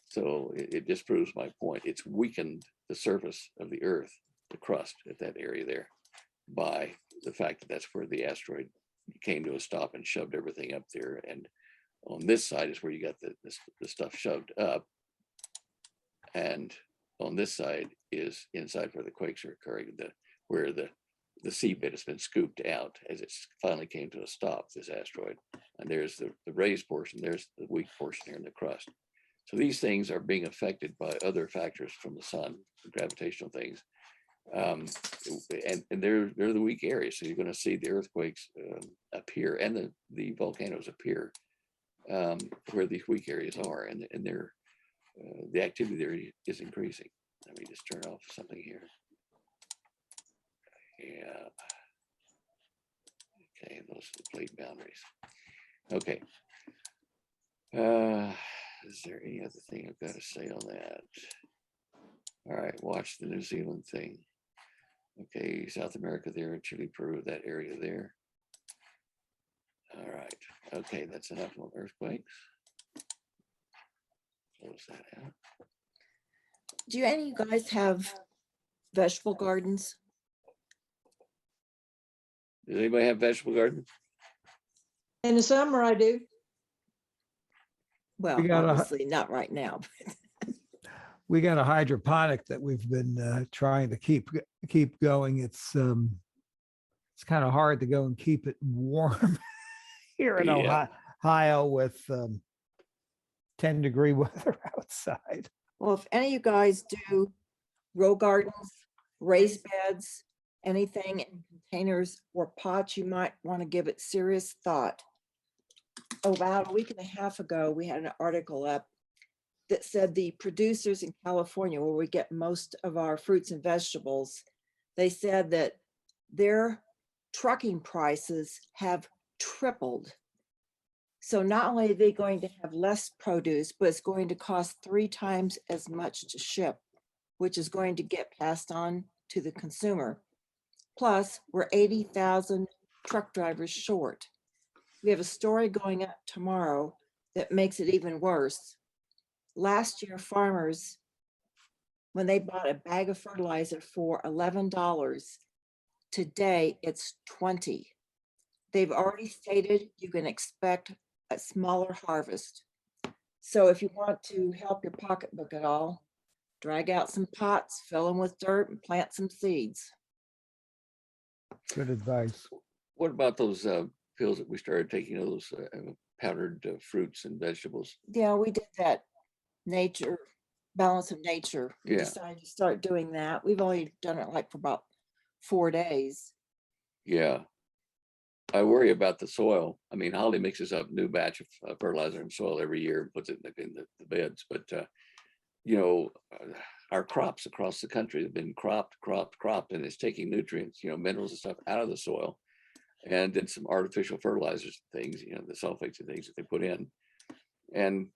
So it just proves my point. It's weakened the surface of the Earth, the crust at that area there, by the fact that that's where the asteroid came to a stop and shoved everything up there. And on this side is where you got the stuff shoved up. And on this side is inside where the quakes are occurring, where the seabed has been scooped out as it finally came to a stop, this asteroid. And there's the raised portion, there's the weak portion here in the crust. So these things are being affected by other factors from the sun, the gravitational things. And they're the weak areas. So you're going to see the earthquakes appear and the volcanoes appear where these weak areas are, and they're the activity there is increasing. Let me just turn off something here. Yeah. Okay, those are the plate boundaries. Okay. Is there any other thing I've got to say on that? All right, watch the New Zealand thing. Okay, South America there, Chile, Peru, that area there. All right, okay, that's enough on earthquakes. Close that out. Do any of you guys have vegetable gardens? Does anybody have vegetable garden? In the summer, I do. Well, got a- obviously not right now. We got a hydroponic that we've been trying to keep going. It's kind of hard to go and keep it warm here in Yeah. Ohio with 10-degree weather outside. Well, if any of you guys do row gardens, raised beds, anything in containers or pots, you might want to give it serious thought. About a week and a half ago, we had an article up that said the producers in California, where we get most of our fruits and vegetables, they said that their trucking prices have tripled. So not only are they going to have less produce, but it's going to cost 3 times as much to ship, which is going to get passed on to the consumer. Plus, we're 80,000 truck drivers short. We have a story going up tomorrow that makes it even worse. Last year, farmers, when they bought a bag of fertilizer for $11, today it's $20. They've already stated you can expect a smaller harvest. So if you want to help your pocketbook at all, drag out some pots, fill them with dirt, and plant some seeds. Good advice. What about those pills that we started taking, those powdered fruits and vegetables? Yeah, we did that nature, balance of nature. We Yeah. decided to start doing that. We've only done it like for about 4 days. Yeah. I worry about the soil. I mean, Holly mixes up a new batch of fertilizer and soil every year and puts it in the beds. But, our crops across the country have been cropped, and it's taking nutrients, minerals and stuff out of the soil. And then some artificial fertilizers, and things, the sulfates and things that they put in. And,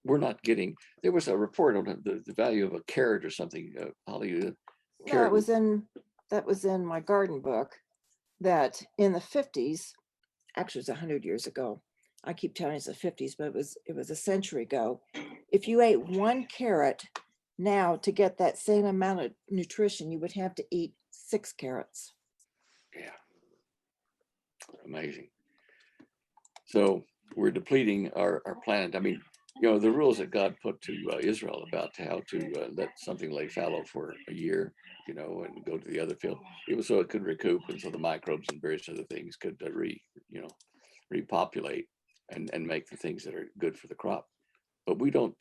we're not getting, there was a report on the value of a carrot or something, Holly. No, Carrot that was in my garden book, that in the 50s, actually it's 100 years ago. I keep telling you it's the 50s, but it was a century ago. If you ate one carrot now, to get that same amount of nutrition, you would have to eat 6 carrots. Yeah. Amazing. So we're depleting our planet. I mean, the rules that God put to Israel about how to let something lay fallow for a year, and go to the other field. It was so it could recoup, and so the microbes and various other things could repopulate and make the things that are good for the crop. But we don't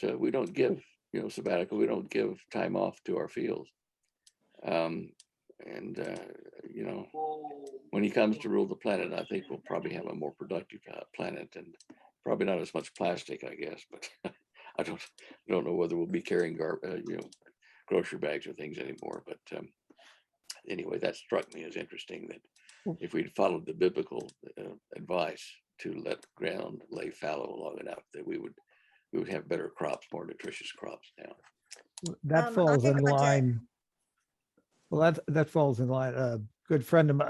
give sabbatical. We don't give time off to our fields. When he comes to rule the planet, I think we'll probably have a more productive planet, and probably not as much plastic, I guess. But I don't know whether we'll be carrying grocery bags or things anymore. But anyway, that struck me as interesting, that if we'd followed the biblical advice to let ground lay fallow long enough, that we would have better crops, more nutritious crops now. That I falls think in about that. line. Well, that falls in line. A good friend of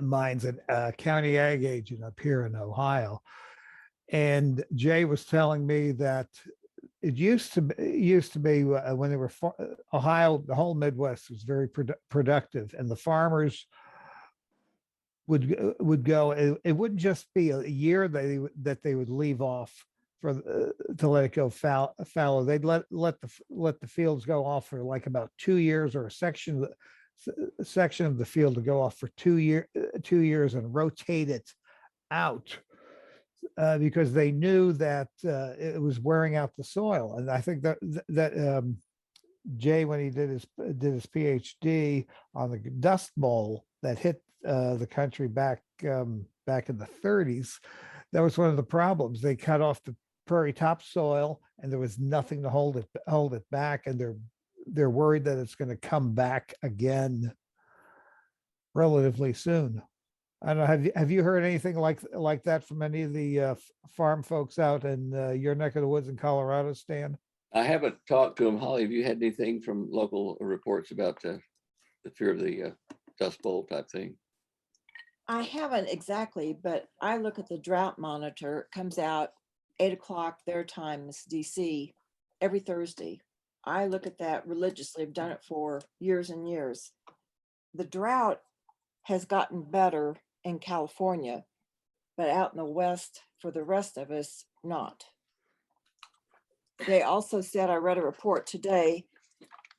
mine's a county ag agent up here in Ohio. And Jay was telling me that it used to be when they were Ohio, the whole Midwest was very productive, and the farmers would go. It wouldn't just be a year that they would leave off to let it go fallow. They'd let the fields go off for like about 2 years, or a section of the field to go off for 2 years and rotate it out. Because they knew that it was wearing out the soil. And I think that Jay, when he did his PhD on the Dust Bowl that hit the country back in the 30s, that was one of the problems. They cut off the prairie topsoil, and there was nothing to hold it back, and they're worried that it's going to come back again relatively soon. I don't know. Have you heard anything like that from any of the farm folks out in your neck of the woods in Colorado, Stan? I haven't talked to them. Holly, have you had anything from local reports about the fear of the Dust Bowl type thing? I haven't exactly, but I look at the drought monitor. It comes out 8 o'clock their time, it's DC, every Thursday. I look at that religiously. I've done it for years and years. The drought has gotten better in California, but out in the West, for the rest of us, not. They also said, I read a report today,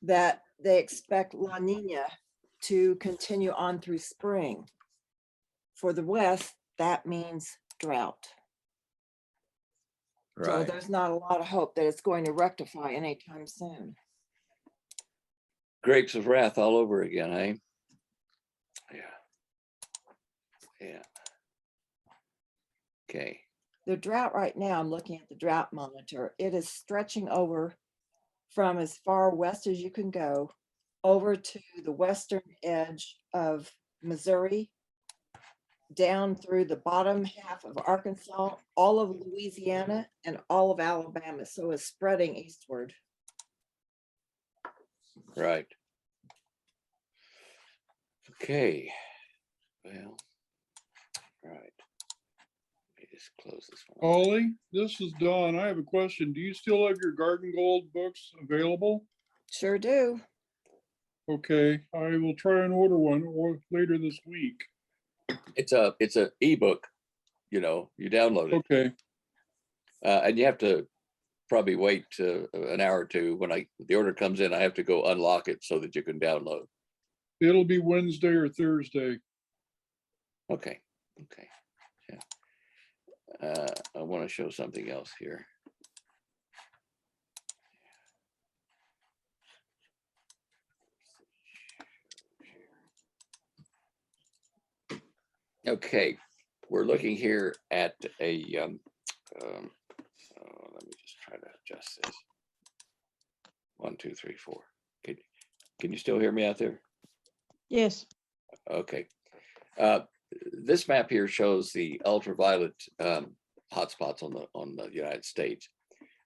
that they expect La Nina to continue on through spring. For the West, that means drought. So Right. there's not a lot of hope that it's going to rectify anytime soon. Grapes of wrath all over again, eh? Yeah. Okay. The drought right now, I'm looking at the drought monitor, it is stretching over from as far west as you can go over to the western edge of Missouri, down through the bottom half of Arkansas, all of Louisiana, and all of Alabama. So it's spreading eastward. Right. Okay. Well, all right. Let me just close this one. Holly, this is Don. I have a question. Do you still have your Garden Gold books available? Sure do. Okay, I will try and order one or later this week. It's a ebook, you download it. Okay, And you have to probably wait an hour or two. When the order comes in, I have to go unlock it so that you can download. it'll be Wednesday or Thursday. Okay. Yeah. I want to show something else here. Okay, we're looking here at a, let me just try to adjust this. 1, 2, 3, 4. Can you still hear me out there? Yes. Okay. This map here shows the ultraviolet hotspots on the United States.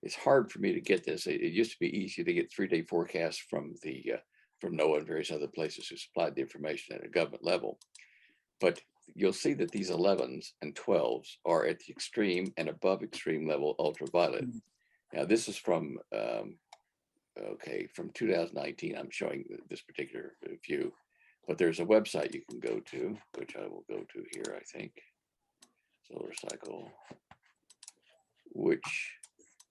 It's hard for me to get this. It used to be easy to get 3-day forecasts from NOAA and various other places who supplied the information at a government level. But you'll see that these 11s and 12s are at the extreme and above extreme level ultraviolet. Now this is from from 2019. I'm showing this particular view, but there's a website you can go to, which I will go to here, I think. Solar Cycle, which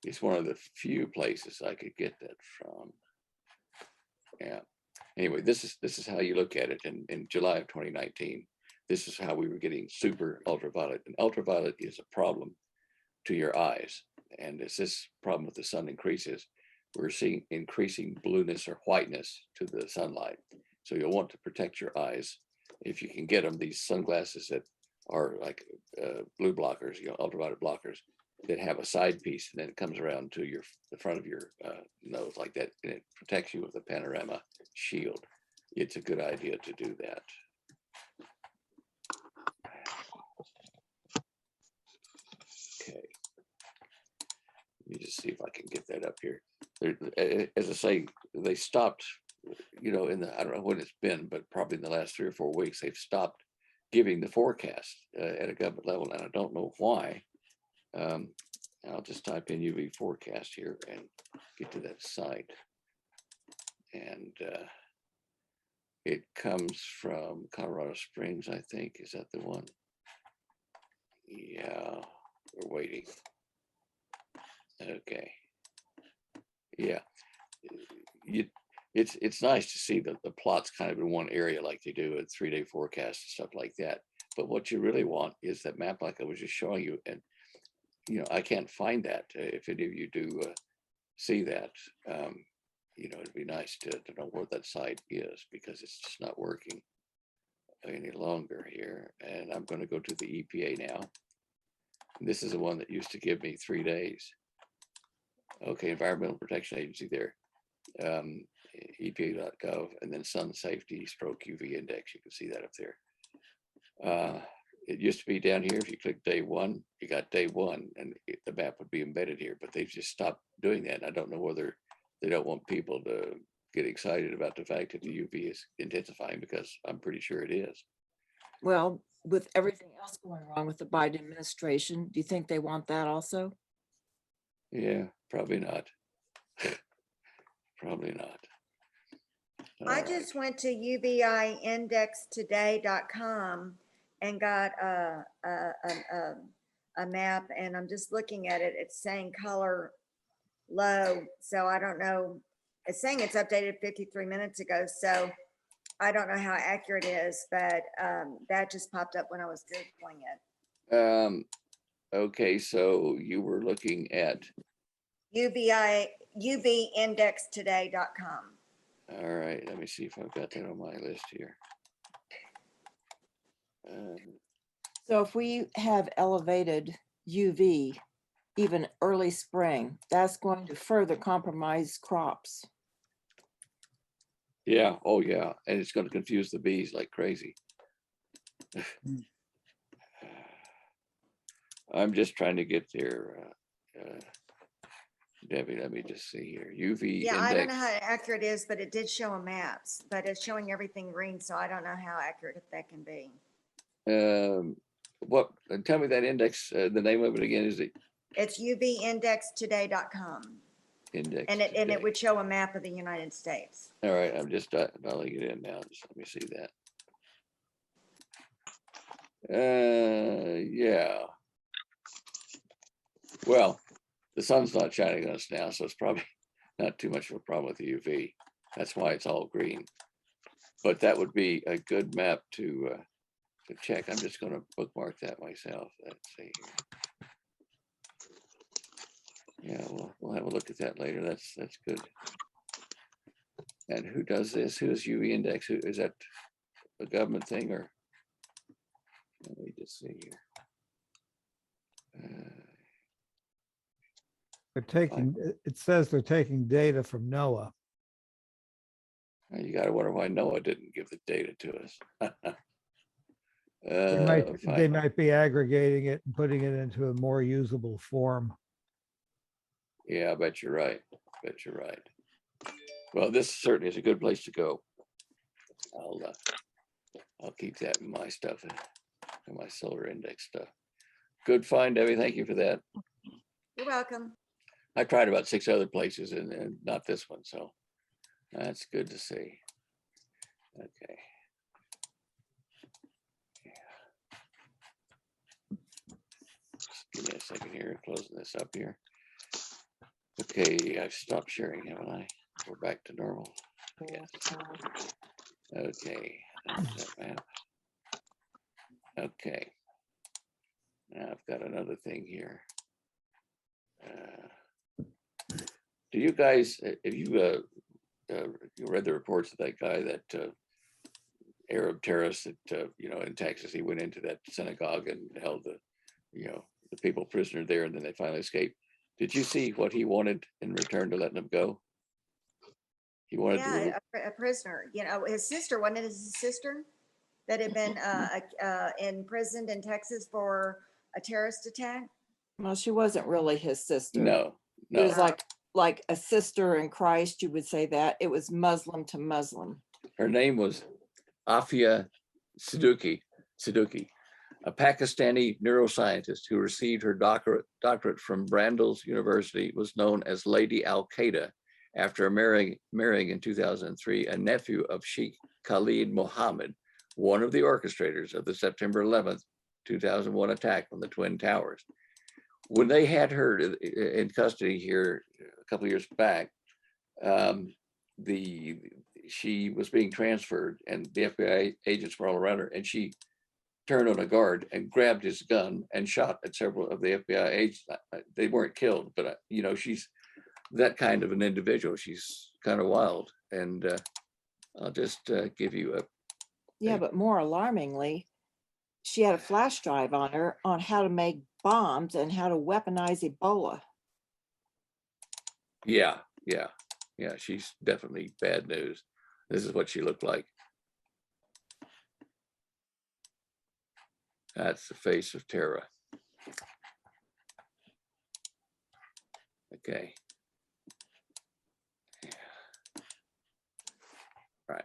is one of the few places I could get that from. Yeah. Anyway, this is how you look at it in July of 2019. This is how we were getting super ultraviolet. And ultraviolet is a problem to your eyes. And as this problem with the sun increases, we're seeing increasing blueness or whiteness to the sunlight. So you'll want to protect your eyes. If you can get them, these sunglasses that are like blue blockers, ultraviolet blockers, that have a side piece and then it comes around to the front of your nose like that, and it protects you with a panorama shield. It's a good idea to do that. Okay. Let me just see if I can get that up here. As I say, they stopped, I don't know when it's been, but probably in the last 3 or 4 weeks, they've stopped giving the forecast at a government level, and I don't know why. I'll just type in UV forecast here and get to that site. And it comes from Colorado Springs, I think. Is that the one? Yeah, we're waiting. Okay. Yeah. It's nice to see the plots kind of in one area like they do a 3-day forecast and stuff like that. But what you really want is that map like I was just showing you. And I can't find that. If any of you do see that, it'd be nice to know where that site is, because it's just not working any longer here. And I'm going to go to the EPA now. And this is the one that used to give me 3 days. Okay, Environmental Protection Agency there, EPA.gov, and then Sun Safety Stroke UV Index. You can see that up there. It used to be down here. If you click day 1, you got day 1, and the map would be embedded here. But they've just stopped doing that. And I don't know whether they don't want people to get excited about the fact that the UV is intensifying, because I'm pretty sure it is. Well, with everything else going wrong with the Biden administration, do you think they want that also? Yeah, probably not. Probably not. I All just went to uviindextoday.com and got a map, and I'm just looking at it. It's saying color low, so I don't know. It's saying it's updated 53 minutes ago, so I don't know how accurate it is, but that just popped up when I was Googling it. Okay, so you were looking at, uviindextoday.com. all right, let me see if I've got that on my list here. So if we have elevated UV, even early spring, that's going to further compromise crops. Yeah, oh yeah, and it's going to confuse the bees like crazy. I'm just trying to get there. Debbie, let me just see here. UV Yeah, I don't know index. how accurate it is, but it did show a maps, but it's showing everything green, so I don't know how accurate that can be. What? Tell me that index. The name of it again, is it It's uviindextoday.com, index? and it today? would show a map of the United States. All right, I'm just dialing it in now. Just let me see that. Yeah. Well, the sun's not shining on us now, so it's probably not too much of a problem with the UV. That's why it's all green. But that would be a good map to check. I'm just going to bookmark that myself. Let's see here. Yeah, we'll have a look at that later. That's good. And who does this? Who is UV index? Who is that? A government thing, or let me just see here. They're taking, it says they're taking data from NOAA. You gotta wonder why Noah didn't give the data to us. They Fine. might be aggregating it and putting it into a more usable form. Yeah, I bet you're right. Bet you're right. Well, this certainly is a good place to go. I'll keep that in my stuff, in my solar index stuff. Good find, Debbie. Thank you for that. You're welcome. I tried about 6 other places and not this one, so that's good to see. Okay. Just give me a second here, closing this up here. Okay, I've stopped sharing, haven't I? We're back to normal. Yes. Okay. That's that map. Okay. Now I've got another thing here. Do you guys, have you read the reports of that guy, that Arab terrorist that, in Texas, he went into that synagogue and held the people prisoner there, and then they finally escaped. Did you see what he wanted in return to letting them go? He wanted to Yeah, a prisoner, his sister, wasn't it his sister that had been imprisoned in Texas for a terrorist attack? Well, she wasn't really his sister. no, It was no. like a sister in Christ, you would say that. It was Muslim to Muslim. Her name was Afia Siddiqui, a Pakistani neuroscientist who received her doctorate from Brandeis University, was known as Lady Al-Qaeda after marrying in 2003 a nephew of Sheikh Khalid Mohammed, one of the orchestrators of the September 11th, 2001 attack on the Twin Towers. When they had her in custody here a couple of years back, she was being transferred and the FBI agents were all around her, and she turned on a guard and grabbed his gun and shot at several of the FBI agents. They weren't killed, but she's that kind of an individual. She's kind of wild. And I'll just give you a. Yeah, but more alarmingly, she had a flash drive on her on how to make bombs and how to weaponize Ebola. Yeah. She's definitely bad news. This is what she looked like. That's the face of terror. Okay. Right.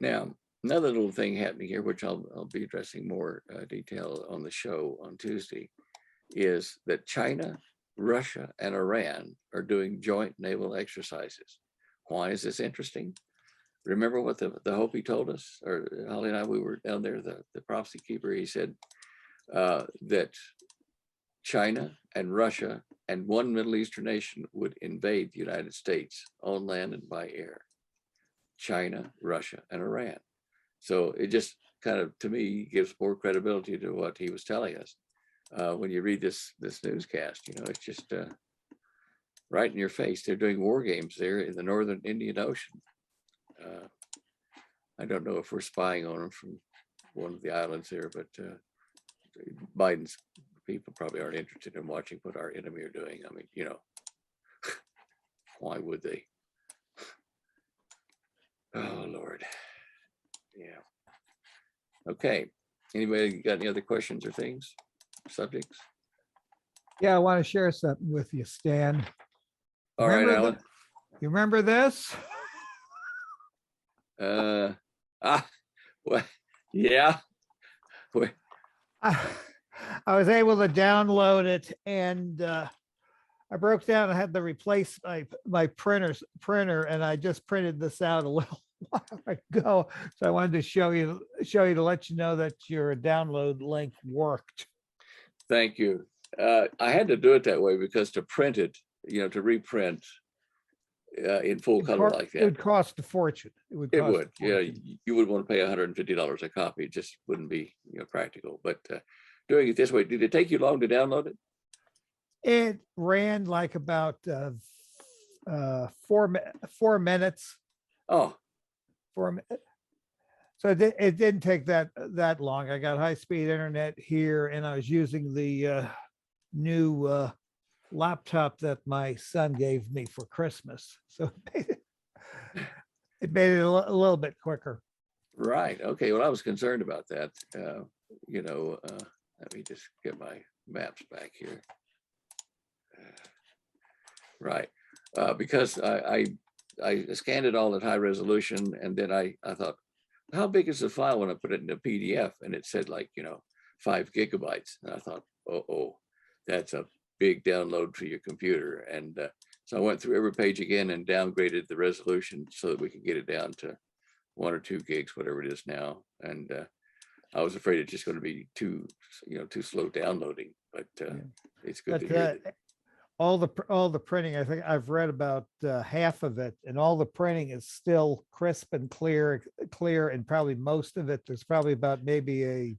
Now, another little thing happening here, which I'll be addressing more detail on the show on Tuesday, is that China, Russia, and Iran are doing joint naval exercises. Why is this interesting? Remember what the Hopi told us, or Holly and I, we were down there, the prophecy keeper, he said that China and Russia and one Middle Eastern nation would invade the United States on land and by air. China, Russia, and Iran. So it just kind of, to me, gives more credibility to what he was telling us. When you read this newscast, it's just right in your face. They're doing war games there in the northern Indian Ocean. I don't know if we're spying on them from one of the islands there, but Biden's people probably aren't interested in watching what our enemy are doing. I mean, why would they? Oh, Lord. Yeah. Okay. Anybody got any other questions or things, subjects? Yeah, I want to share something with you, Stan. All right, Remember Alan. You remember this? Well, yeah. Well, I was able to download it, and I broke down. I had to replace my printer, and I just printed this out a little while ago. So I wanted to show you to let you know that your download link worked. Thank you. I had to do it that way because to print it, to reprint in full color like that, It would cost a fortune. It would. Yeah, you would want to pay $150 a copy. It just wouldn't be practical. But doing it this way, did it take you long to download it? It ran like about 4 minutes. Oh, So it didn't take that long. I got high-speed internet here, and I was using the new laptop that my son gave me for Christmas. So it made it a little bit quicker. Right. Okay. Well, I was concerned about that. Let me just get my maps back here. Right. Because I scanned it all at high resolution, and then I thought, how big is the file when I put it in a PDF? And it said 5 gigabytes. And I thought, oh, that's a big download for your computer. And so I went through every page again and downgraded the resolution so that we could get it down to 1 or 2 gigs, whatever it is now. And I was afraid it's just going to be too slow downloading, but it's good to But hear that. all the printing, I think I've read about half of it, and all the printing is still crisp and clear, and probably most of it, there's probably about maybe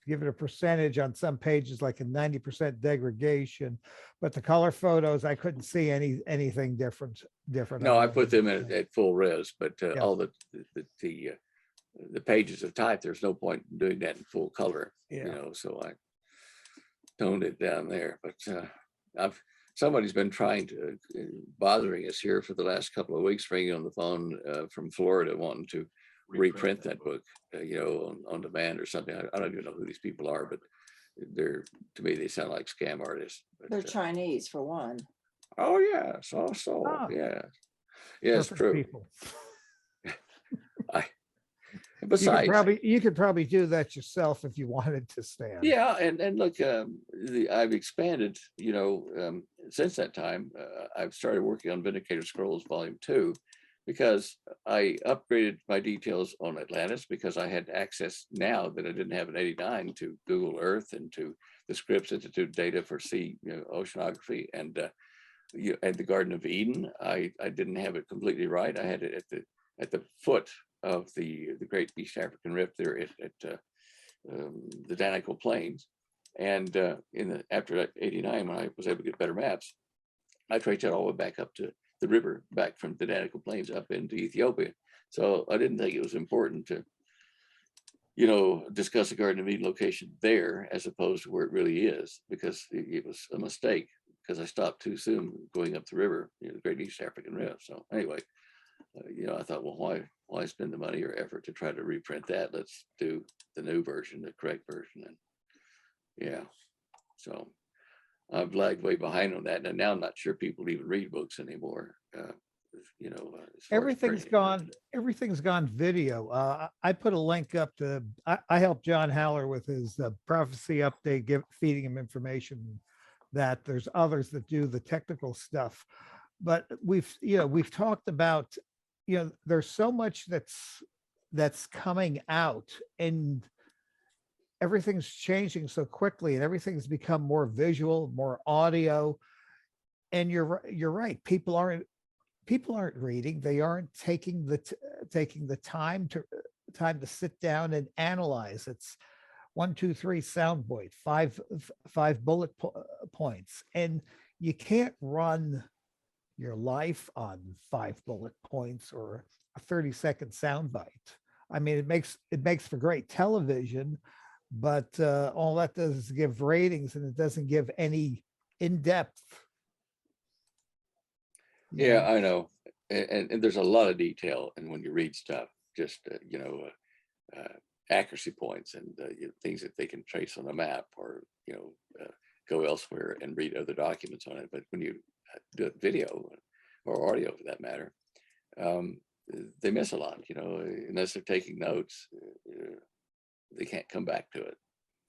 give it a percentage on some pages, like a 90% degradation, but the color photos, I couldn't see anything different. No, on I them. put them at full res, but Yeah. all the pages of type, there's no point in doing that in full color, Yeah. so I toned it down there. But somebody's been trying to bothering us here for the last couple of weeks, ringing on the phone from Florida, wanting to reprint that book, on demand or something. I don't even know who these people are, but to me, they sound like scam artists. But, They're Chinese for one. oh yes, also, Ah. yeah. Yes, Perfect true. people. Besides, You could probably do that yourself if you wanted to, Stan. yeah, and look, I've expanded, since that time. I've started working on Vindicator Scrolls Volume 2 because I upgraded my details on Atlantis because I had access now that I didn't have in '89 to Google Earth and to the Scripps Institute data for sea oceanography and the Garden of Eden. I didn't have it completely right. I had it at the foot of the Great East African Rift there at the Danakil Plains. And after '89, when I was able to get better maps, I traced that all the way back up to the river, back from the Danakil Plains up into Ethiopia. So I didn't think it was important to, discuss the Garden of Eden location there as opposed to where it really is, because it was a mistake because I stopped too soon going up the river, the Great East African Rift. So anyway, I thought, well, why spend the money or effort to try to reprint that? Let's do the new version, the correct version. And yeah, so I've lagged way behind on that. And now I'm not sure people even read books anymore. As far as Everything's printing. gone video. I put a link up to, I helped John Haller with his prophecy update, feeding him information that there's others that do the technical stuff. But we've talked about, there's so much that's coming out, and everything's changing so quickly, and everything's become more visual, more audio. And you're right. People aren't reading. They aren't taking the time to sit down and analyze. It's 1, 2, 3 soundbite, five bullet points, and you can't run your life on 5 bullet points or a 30-second soundbite. I mean, it makes for great television, but all that does is give ratings, and it doesn't give any in-depth. Yeah, I know. And there's a lot of detail. And when you read stuff, just, accuracy points and things that they can trace on a map or, go elsewhere and read other documents on it. But when you do it video or audio for that matter, they miss a lot, unless they're taking notes, they can't come back to it.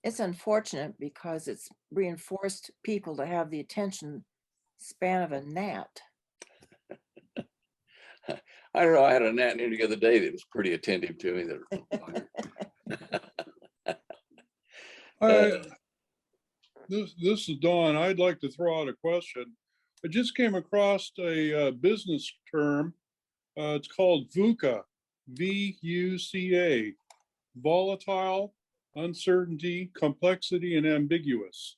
It's unfortunate because it's reinforced people to have the attention span of a gnat. I don't know. I had a gnat here the other day that was pretty attentive to me. This is Don. I'd like to throw out a question. I just came across a business term. It's called VUCA, VUCA, volatile, uncertainty, complexity, and ambiguous.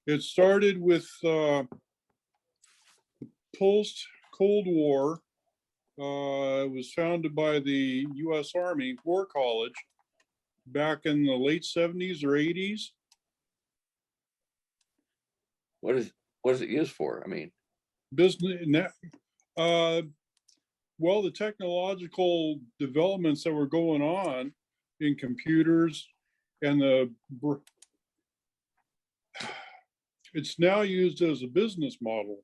It started with post-Cold War It was founded by the US Army War College back in the late 70s or 80s. What is it used for? I mean, Business, well, the technological developments that were going on in computers and it's now used as a business model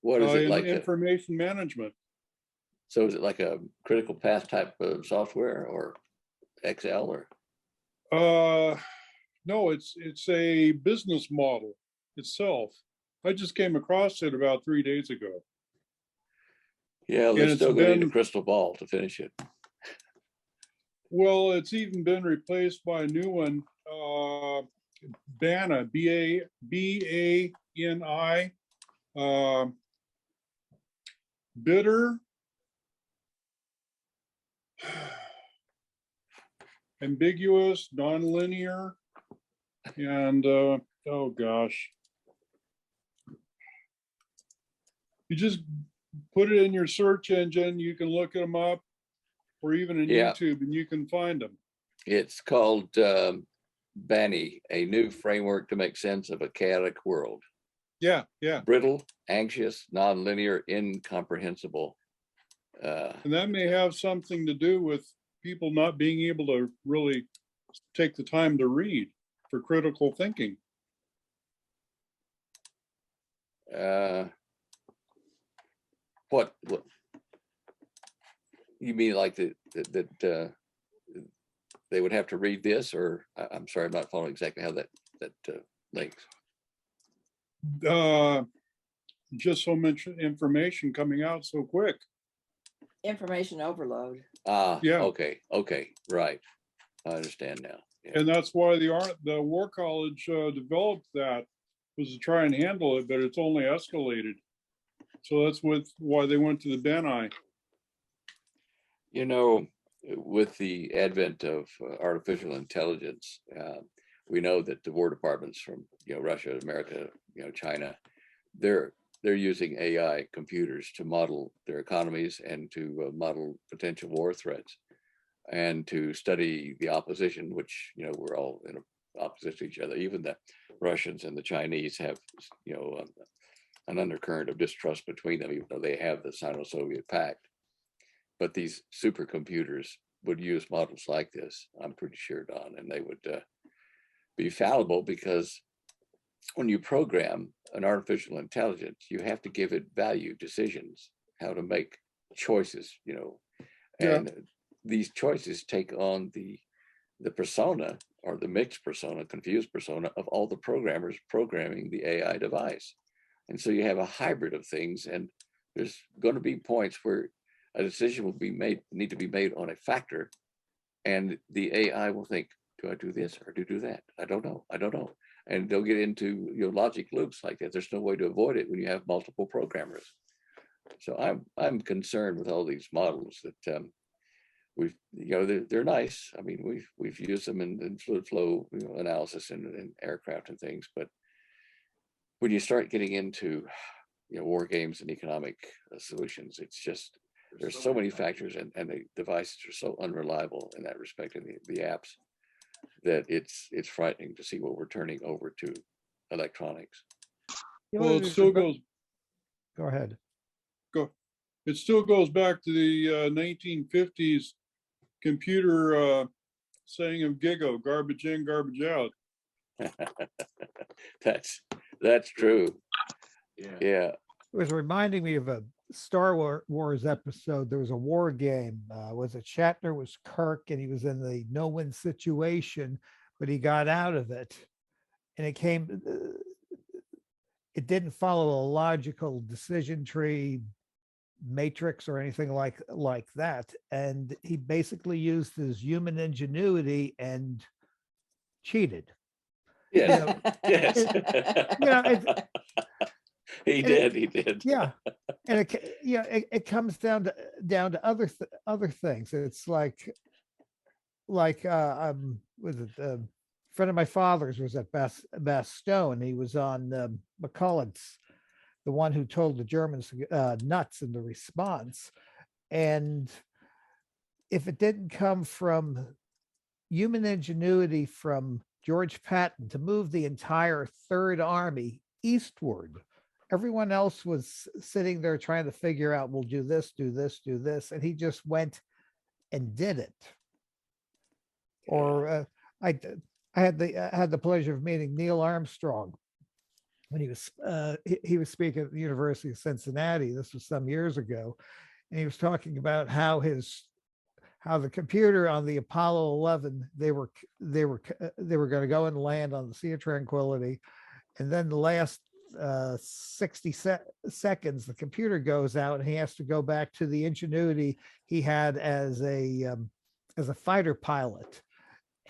what is it in like? information management. So is it like a critical path type of software or Excel or? No, it's a business model itself. I just came across it about 3 days ago. Yeah, And they're it's still gonna need a been- crystal ball to finish it. Well, it's even been replaced by a new one, BANI, BANI, bitter, ambiguous, nonlinear, and oh gosh. You just put it in your search engine, you can look them up, or even in Yeah. YouTube, and you can find them. It's called BANI, a new framework to make sense of a chaotic world. Yeah, yeah. Brittle, anxious, nonlinear, incomprehensible. And that may have something to do with people not being able to really take the time to read for critical thinking. What you mean, like that they would have to read this, or I'm sorry, I'm not following exactly how that links. Just so much information coming out so quick. Information overload. Yeah. Okay, right. I understand now. Yeah. And that's why the War College developed that, was to try and handle it, but it's only escalated. So that's why they went to the BANI. You know, with the advent of artificial intelligence, we know that the War departments from Russia, America, China, they're using AI computers to model their economies and to model potential war threats, and to study the opposition, which we're all in opposition to each other. Even the Russians and the Chinese have an undercurrent of distrust between them, even though they have the Sino-Soviet pact. But these supercomputers would use models like this, I'm pretty sure, Don, and they would be fallible, because when you program an artificial intelligence, you have to give it value decisions, how to make choices, and these choices take on the persona, or the mixed persona, confused persona of all the programmers programming the AI device. And so you have a hybrid of things, and there's going to be points where a decision will need to be made on a factor, and the AI will think, do I do this or do that? I don't know. And they'll get into logic loops like that. There's no way to avoid it when you have multiple programmers. So I'm concerned with all these models that they're nice. I mean, we've used them in fluid flow analysis and aircraft and things, but when you start getting into war games and economic solutions, it's just there's so many factors, and the devices are so unreliable in that respect, and the apps, that it's frightening to see what we're turning over to electronics. Well, it still goes. Go ahead. It still goes back to the 1950s computer saying of Gigo, garbage in, garbage out. That's true. Yeah. Yeah. It was reminding me of a Star Wars episode. There was a war game. Was it Shatner was Kirk, and he was in the no-win situation, but he got out of it, and it didn't follow a logical decision tree matrix or anything like that, and he basically used his human ingenuity and cheated. Yes. Yes. He did. Yeah, and it comes down to other things. It's like was it a friend of my father's was at Bastogne. He was on McCulloch's, the one who told the Germans nuts in the response. And if it didn't come from human ingenuity from George Patton to move the entire Third Army eastward, everyone else was sitting there trying to figure out, we'll do this, do this, do this. And he just went and did it. Or I had the pleasure of meeting Neil Armstrong when he was speaking at the University of Cincinnati. This was some years ago, and he was talking about how the computer on the Apollo 11, they were going to go and land on the Sea of Tranquility, and then the last 60 seconds, the computer goes out, and he has to go back to the ingenuity he had as a fighter pilot.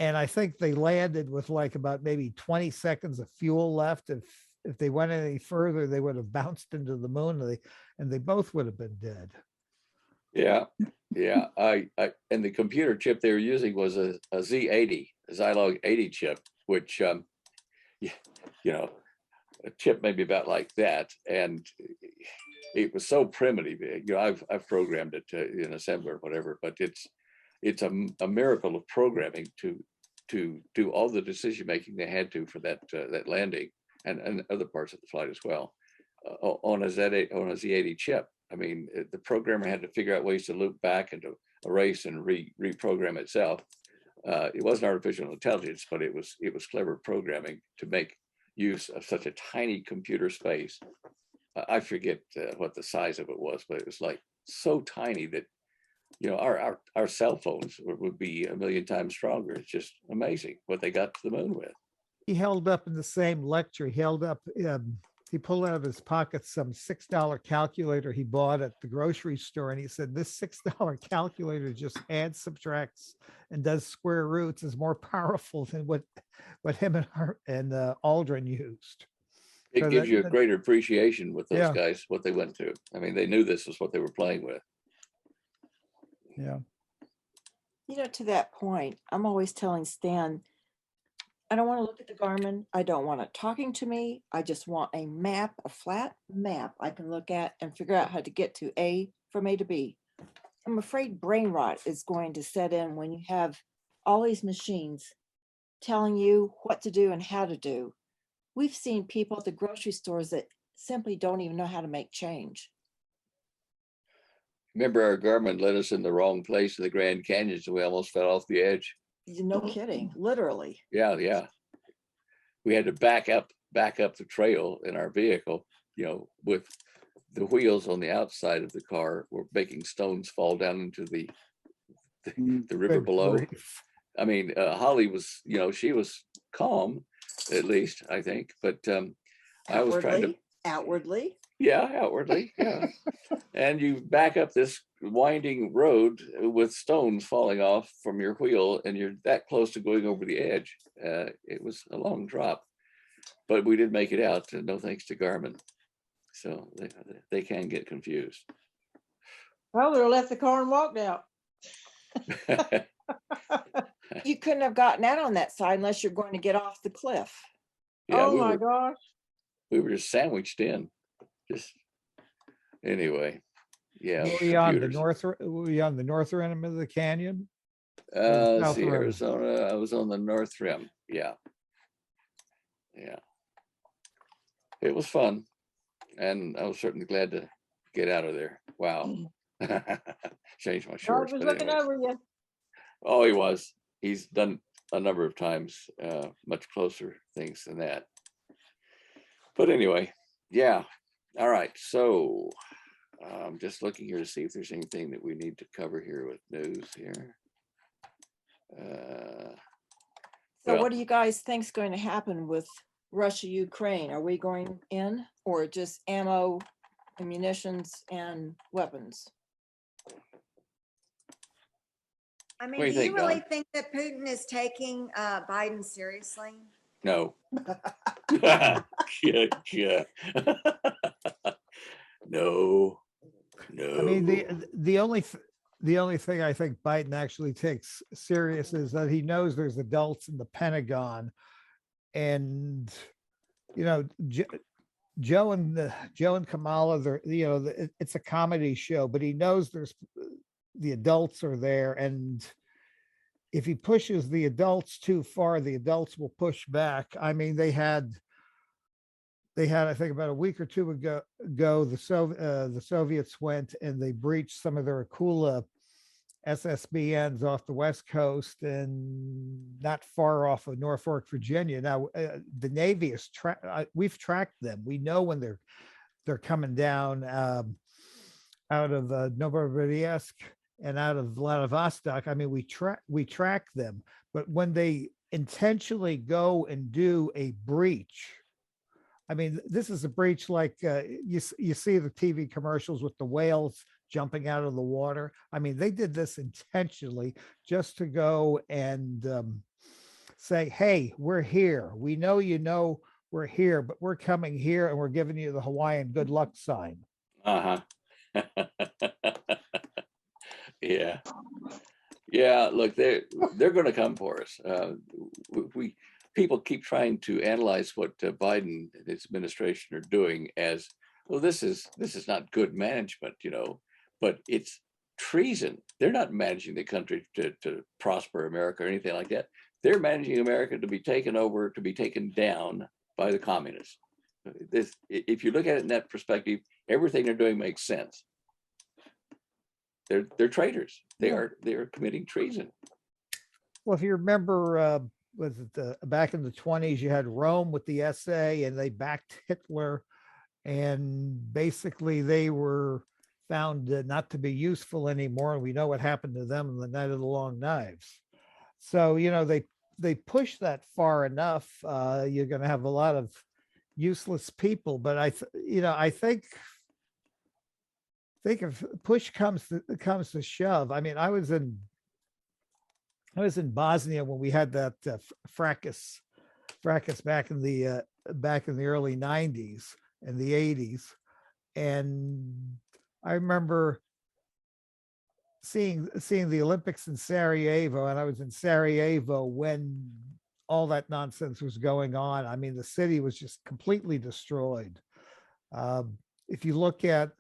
And I think they landed with like about maybe 20 seconds of fuel left. If they went any further, they would have bounced into the moon, and they both would have been dead. Yeah, yeah. And the computer chip they were using was a Z80, a Zilog 80 chip, which, you know, a chip maybe about like that, and it was so primitive. You know, I've programmed it in assembler or whatever, but it's a miracle of programming to do all the decision making they had to for that landing and other parts of the flight as well on a Z80 chip. I mean, the programmer had to figure out ways to loop back and to erase and reprogram itself. It wasn't artificial intelligence, but it was clever programming to make use of such a tiny computer space. I forget what the size of it was, but it was like so tiny that, you know, our cell phones would be a million times stronger. It's just amazing what they got to the moon with. He held up in the same lecture, he pulled out of his pocket some $6 calculator he bought at the grocery store. And he said, this $6 calculator just adds, subtracts, and does square roots, is more powerful than what him and Aldrin used. It So gives that- you a that- greater appreciation with those Yeah. guys, what they went through. I mean, they knew this was what they were playing with. Yeah. You know, to that point, I'm always telling Stan, I don't want to look at the Garmin. I don't want it talking to me. I just want a map, a flat map I can look at and figure out how to get to from A to B. I'm afraid brain rot is going to set in when you have all these machines telling you what to do and how to do. We've seen people at the grocery stores that simply don't even know how to make change. Remember, our Garmin led us in the wrong place in the Grand Canyon, so we almost fell off the edge. No kidding, literally. Yeah, yeah. We had to back up the trail in our vehicle, you know, with the wheels on the outside of the car were making stones fall down into the river Good below. grief. I mean, Holly was, you know, she was calm, at least, I think, but I was trying to, Outwardly. yeah, outwardly, yeah. And you back up this winding road with stones falling off from your wheel, and you're that close to going over the edge. It was a long drop, but we did make it out, no thanks to Garmin. So they can get confused. I would have left the car and walked out. You couldn't have gotten out on that side unless you're going to get off the cliff. Yeah, Oh my gosh. we were just sandwiched in. Just anyway, yeah. Were we on the computers. north rim of the canyon? Let's South see, rim? Arizona. I was on the north rim. Yeah, yeah. It was fun, and I was certainly glad to get out of there. Wow. Changed my God shorts. was But looking anyway. over you. Oh, he was. He's done a number of times, much closer things than that. But anyway, yeah. All right. So I'm just looking here to see if there's anything that we need to cover here with news here. So Well- what do you guys think's going to happen with Russia, Ukraine? Are we going in or just ammo, munitions and weapons? I mean, do you do you think, really Don? think that Putin is taking Biden seriously? No. Yeah, yeah. No, no. I mean, the only thing I think Biden actually takes serious is that he knows there's adults in the Pentagon, and you know, Joe and Kamala, they're, it's a comedy show, but he knows the adults are there, and if he pushes the adults too far, the adults will push back. I mean, I think about a week or two ago the Soviets went and they breached some of their Akula SSBNs off the West Coast and not far off of Norfolk, Virginia. Now, the Navy is we've tracked them. We know when they're coming down out of Novorossiysk and out of Vladivostok. I mean, we track them, but when they intentionally go and do a breach, I mean, this is a breach like you see the TV commercials with the whales jumping out of the water. I mean, they did this intentionally just to go and say, hey, we're here. We know we're here, but we're coming here and we're giving you the Hawaiian good luck sign. Uh-huh. Yeah. Yeah, look, they're going to come for us. People keep trying to analyze what Biden and his administration are doing as, well, this is not good management, but it's treason. They're not managing the country to prosper America or anything like that. They're managing America to be taken over, to be taken down by the communists. If you look at it in that perspective, everything they're doing makes sense. They're traitors. They are committing treason. Well, if you remember, was it back in the 1920s, you had Rome with the SA and they backed Hitler, and basically they were found not to be useful anymore. And we know what happened to them in the Night of the Long Knives. So, they push that far enough, you're going to have a lot of useless people. But I think if push comes to shove, I mean, I was in Bosnia when we had that fracas back in the early 90s and the 80s, and I remember seeing the Olympics in Sarajevo, and I was in Sarajevo when all that nonsense was going on. I mean, the city was just completely destroyed. If you look at,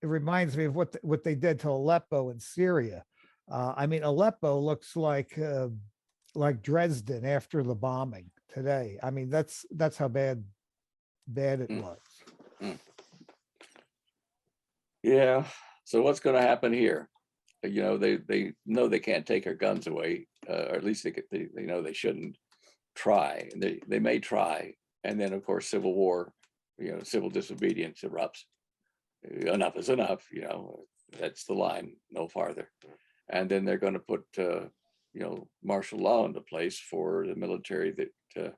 it reminds me of what they did to Aleppo in Syria. I mean, Aleppo looks like Dresden after the bombing today. I mean, that's how bad it was. Yeah. So what's going to happen here? They know they can't take our guns away, or at least they know they shouldn't try. And they may try, and then of course civil war, civil disobedience erupts. Enough is enough. That's the line, no farther. And then they're going to put martial law into place for the military that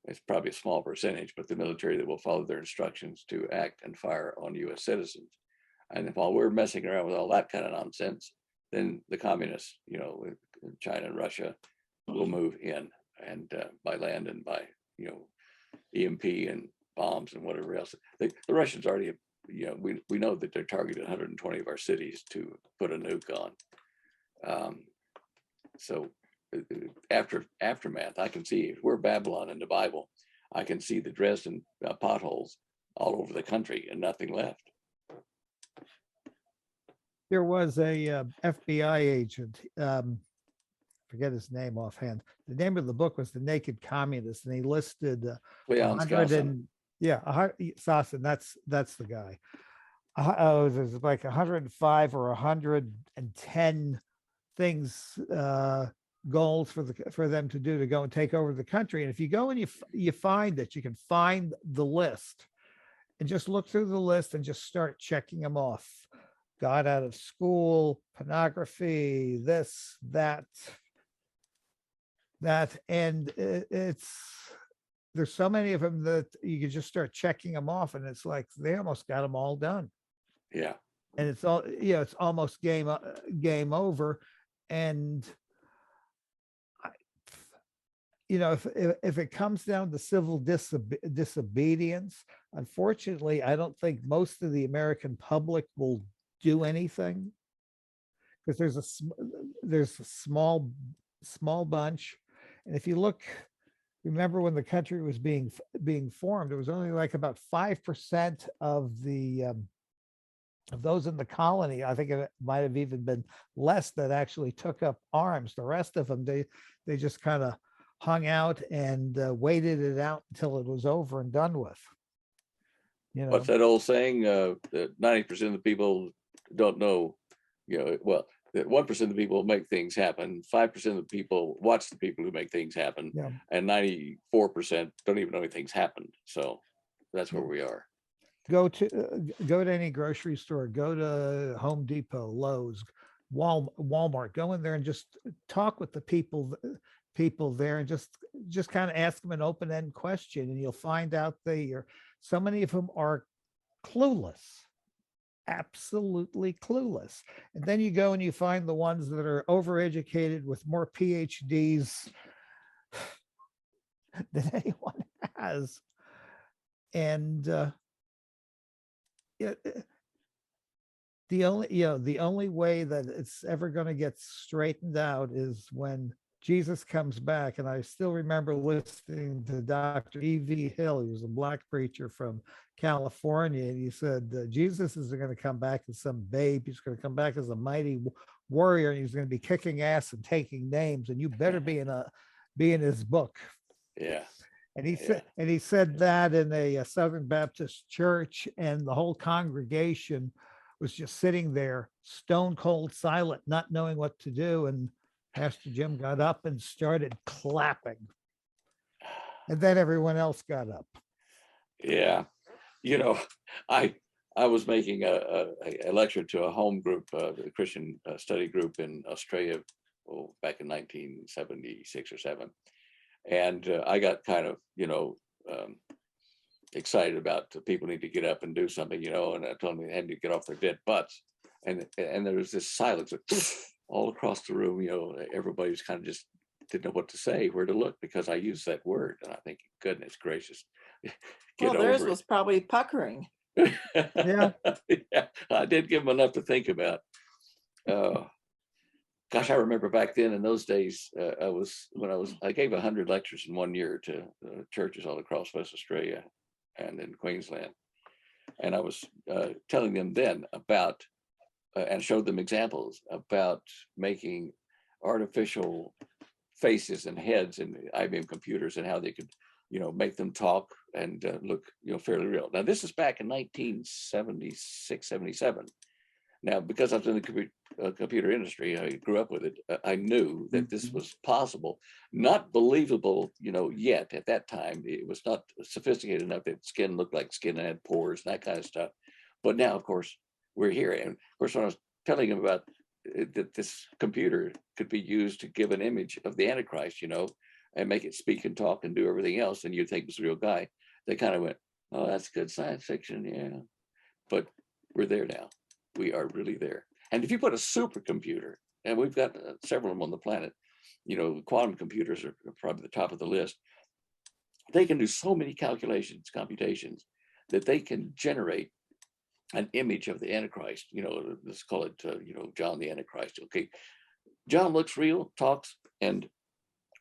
it's probably a small percentage, but the military that will follow their instructions to act and fire on U.S. citizens. And while we're messing around with all that kind of nonsense, then the communists, China and Russia, will move in, and by land and by EMP and bombs and whatever else. The Russians already, we know that they're targeted 120 of our cities to put a nuke on. So aftermath, I can see, if we're Babylon in the Bible, I can see the Dresden potholes all over the country and nothing left. There was a FBI agent, forget his name offhand. The name of the book was The Naked Communist, and he listed Leon 100 Skousen. and Skousen, that's the guy. There's like 105 or 110 things, goals for them to do to go and take over the country. And if you go and you find that you can find the list and just look through the list and just start checking them off. Got out of school, pornography, this, that, and there's so many of them that you can just start checking them off, and it's like they almost got them all done. Yeah. And it's all, it's almost game over. And if it comes down to civil disobedience, unfortunately, I don't think most of the American public will do anything, because there's a small bunch. And if you look remember when the country was being formed, it was only like about 5% of the of those in the colony. I think it might have even been less that actually took up arms. The rest of them, they just kind of hung out and waited it out until it was over and done with. You know, What's that old saying? That 90% of the people don't know, well, that 1% of the people make things happen, 5% of the people watch the people who make things happen, yeah. and 94% don't even know anything's happened. So that's where we are. Go to any grocery store, go to Home Depot, Lowe's, Walmart, go in there and just talk with the people there, and just kind of ask them an open-end question, and you'll find out so many of them are clueless, absolutely clueless. And then you go and you find the ones that are overeducated with more PhDs than anyone has. And the only way that it's ever going to get straightened out is when Jesus comes back. And I still remember listening to Dr. E.V. Hill. He was a black preacher from California, and he said Jesus isn't going to come back as some babe. He's going to come back as a mighty warrior, and he's going to be kicking ass and taking names, and you better be in his book. Yeah. And he said that in a Southern Baptist church, and the whole congregation was just sitting there stone cold silent, not knowing what to do. And Pastor Jim got up and started clapping. And then everyone else got up. Yeah. I was making a lecture to a home group, a Christian study group in Australia, back in 1976 or 7. And I got kind of, excited about people need to get up and do something, and I told them they had to get off their dead butts. And there was this silence all across the room. Everybody was kind of just didn't know what to say, where to look, because I used that word. And I think, goodness gracious, Well, theirs over it. was probably puckering. Yeah. Yeah, I did give them enough to think about. Gosh, I remember back then in those days, I gave 100 lectures in 1 year to churches all across West Australia and in Queensland. And I was telling them then about, and showed them examples about making artificial faces and heads in IBM computers, and how they could, make them talk and look, fairly real. Now, this is back in 1976, 77. Now, because I was in the computer industry, I grew up with it. I knew that this was possible, not believable, yet at that time. It was not sophisticated enough that skin looked like skin and had pores and that kind of stuff. But now, of course, we're here. And of course, when I was telling him about that this computer could be used to give an image of the Antichrist, and make it speak and talk and do everything else, and you'd think it was a real guy, they kind of went, oh, that's good science fiction, yeah. But we're there now. We are really there. And if you put a supercomputer, and we've got several of them on the planet, quantum computers are probably the top of the list. They can do so many computations, that they can generate an image of the Antichrist. Let's call it, John the Antichrist. Okay, John looks real, talks, and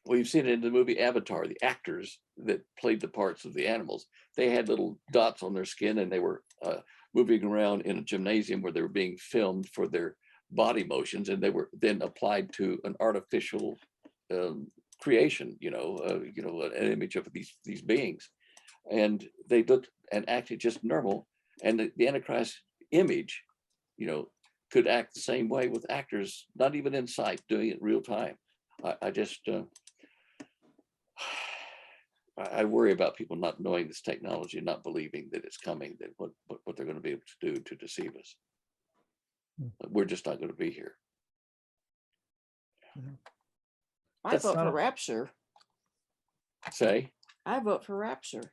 we've seen it in the movie Avatar. The actors that played the parts of the animals, they had little dots on their skin, and they were moving around in a gymnasium where they were being filmed for their body motions, and they were then applied to an artificial creation, an image of these beings, and they looked and acted just normal. And the Antichrist image, could act the same way with actors not even in sight, doing it in real time. I worry about people not knowing this technology, not believing that it's coming, that what they're going to be able to do to deceive us. We're just not going to be here. I vote for rapture. Say? I vote for rapture.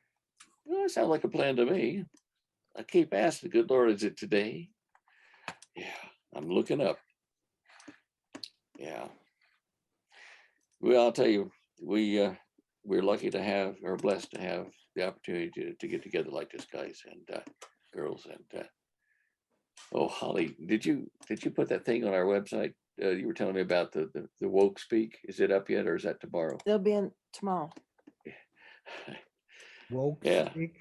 Well, that sounds like a plan to me. I keep asking, good Lord, is it today? Yeah, I'm looking up. Yeah. Well, I'll tell you, we're lucky to have, or blessed to have, the opportunity to get together like this, guys and girls. And oh, Holly, did you put that thing on our website? You were telling me about the woke speak. Is it up yet, or is that tomorrow? They'll be in tomorrow. Woke Yeah. speak.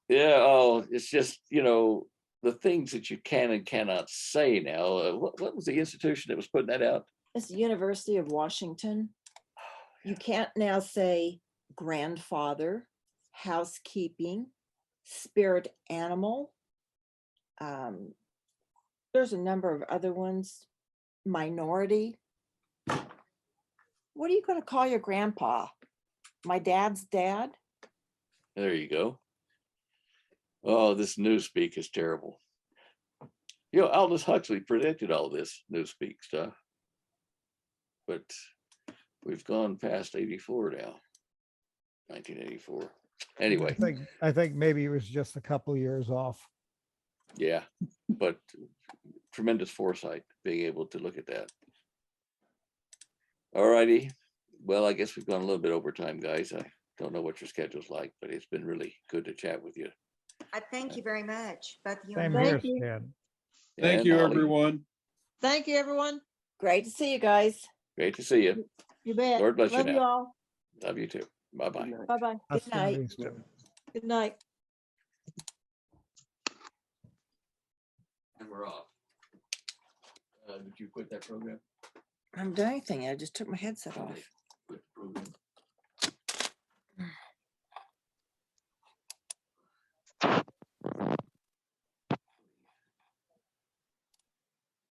Yeah, oh, it's just, the things that you can and cannot say now. What was the institution that was putting that out? It's the University of Washington. You can't now say grandfather, housekeeping, spirit animal. There's a number of other ones, minority. What are you going to call your grandpa? My dad's dad? There you go. Oh, this newspeak is terrible. Aldous Huxley predicted all this newspeak stuff. But we've gone past 84 now. 1984. Anyway, I think maybe it was just a couple years off. yeah, but tremendous foresight being able to look at that. All righty. Well, I guess we've gone a little bit over time, guys. I don't know what your schedule's like, but it's been really good to chat with you. I thank you very much, both of you. Same and here, Thank you. Stan. Thank And you, Holly, everyone. Thank you, everyone. Great to see you guys. great to see you. You bet. Lord bless you Love you now. all. Love you too. Bye-bye. Bye-bye. Hasta la night. vista. Good night. And we're off. Did you quit that program? I haven't done anything. I just took my headset off.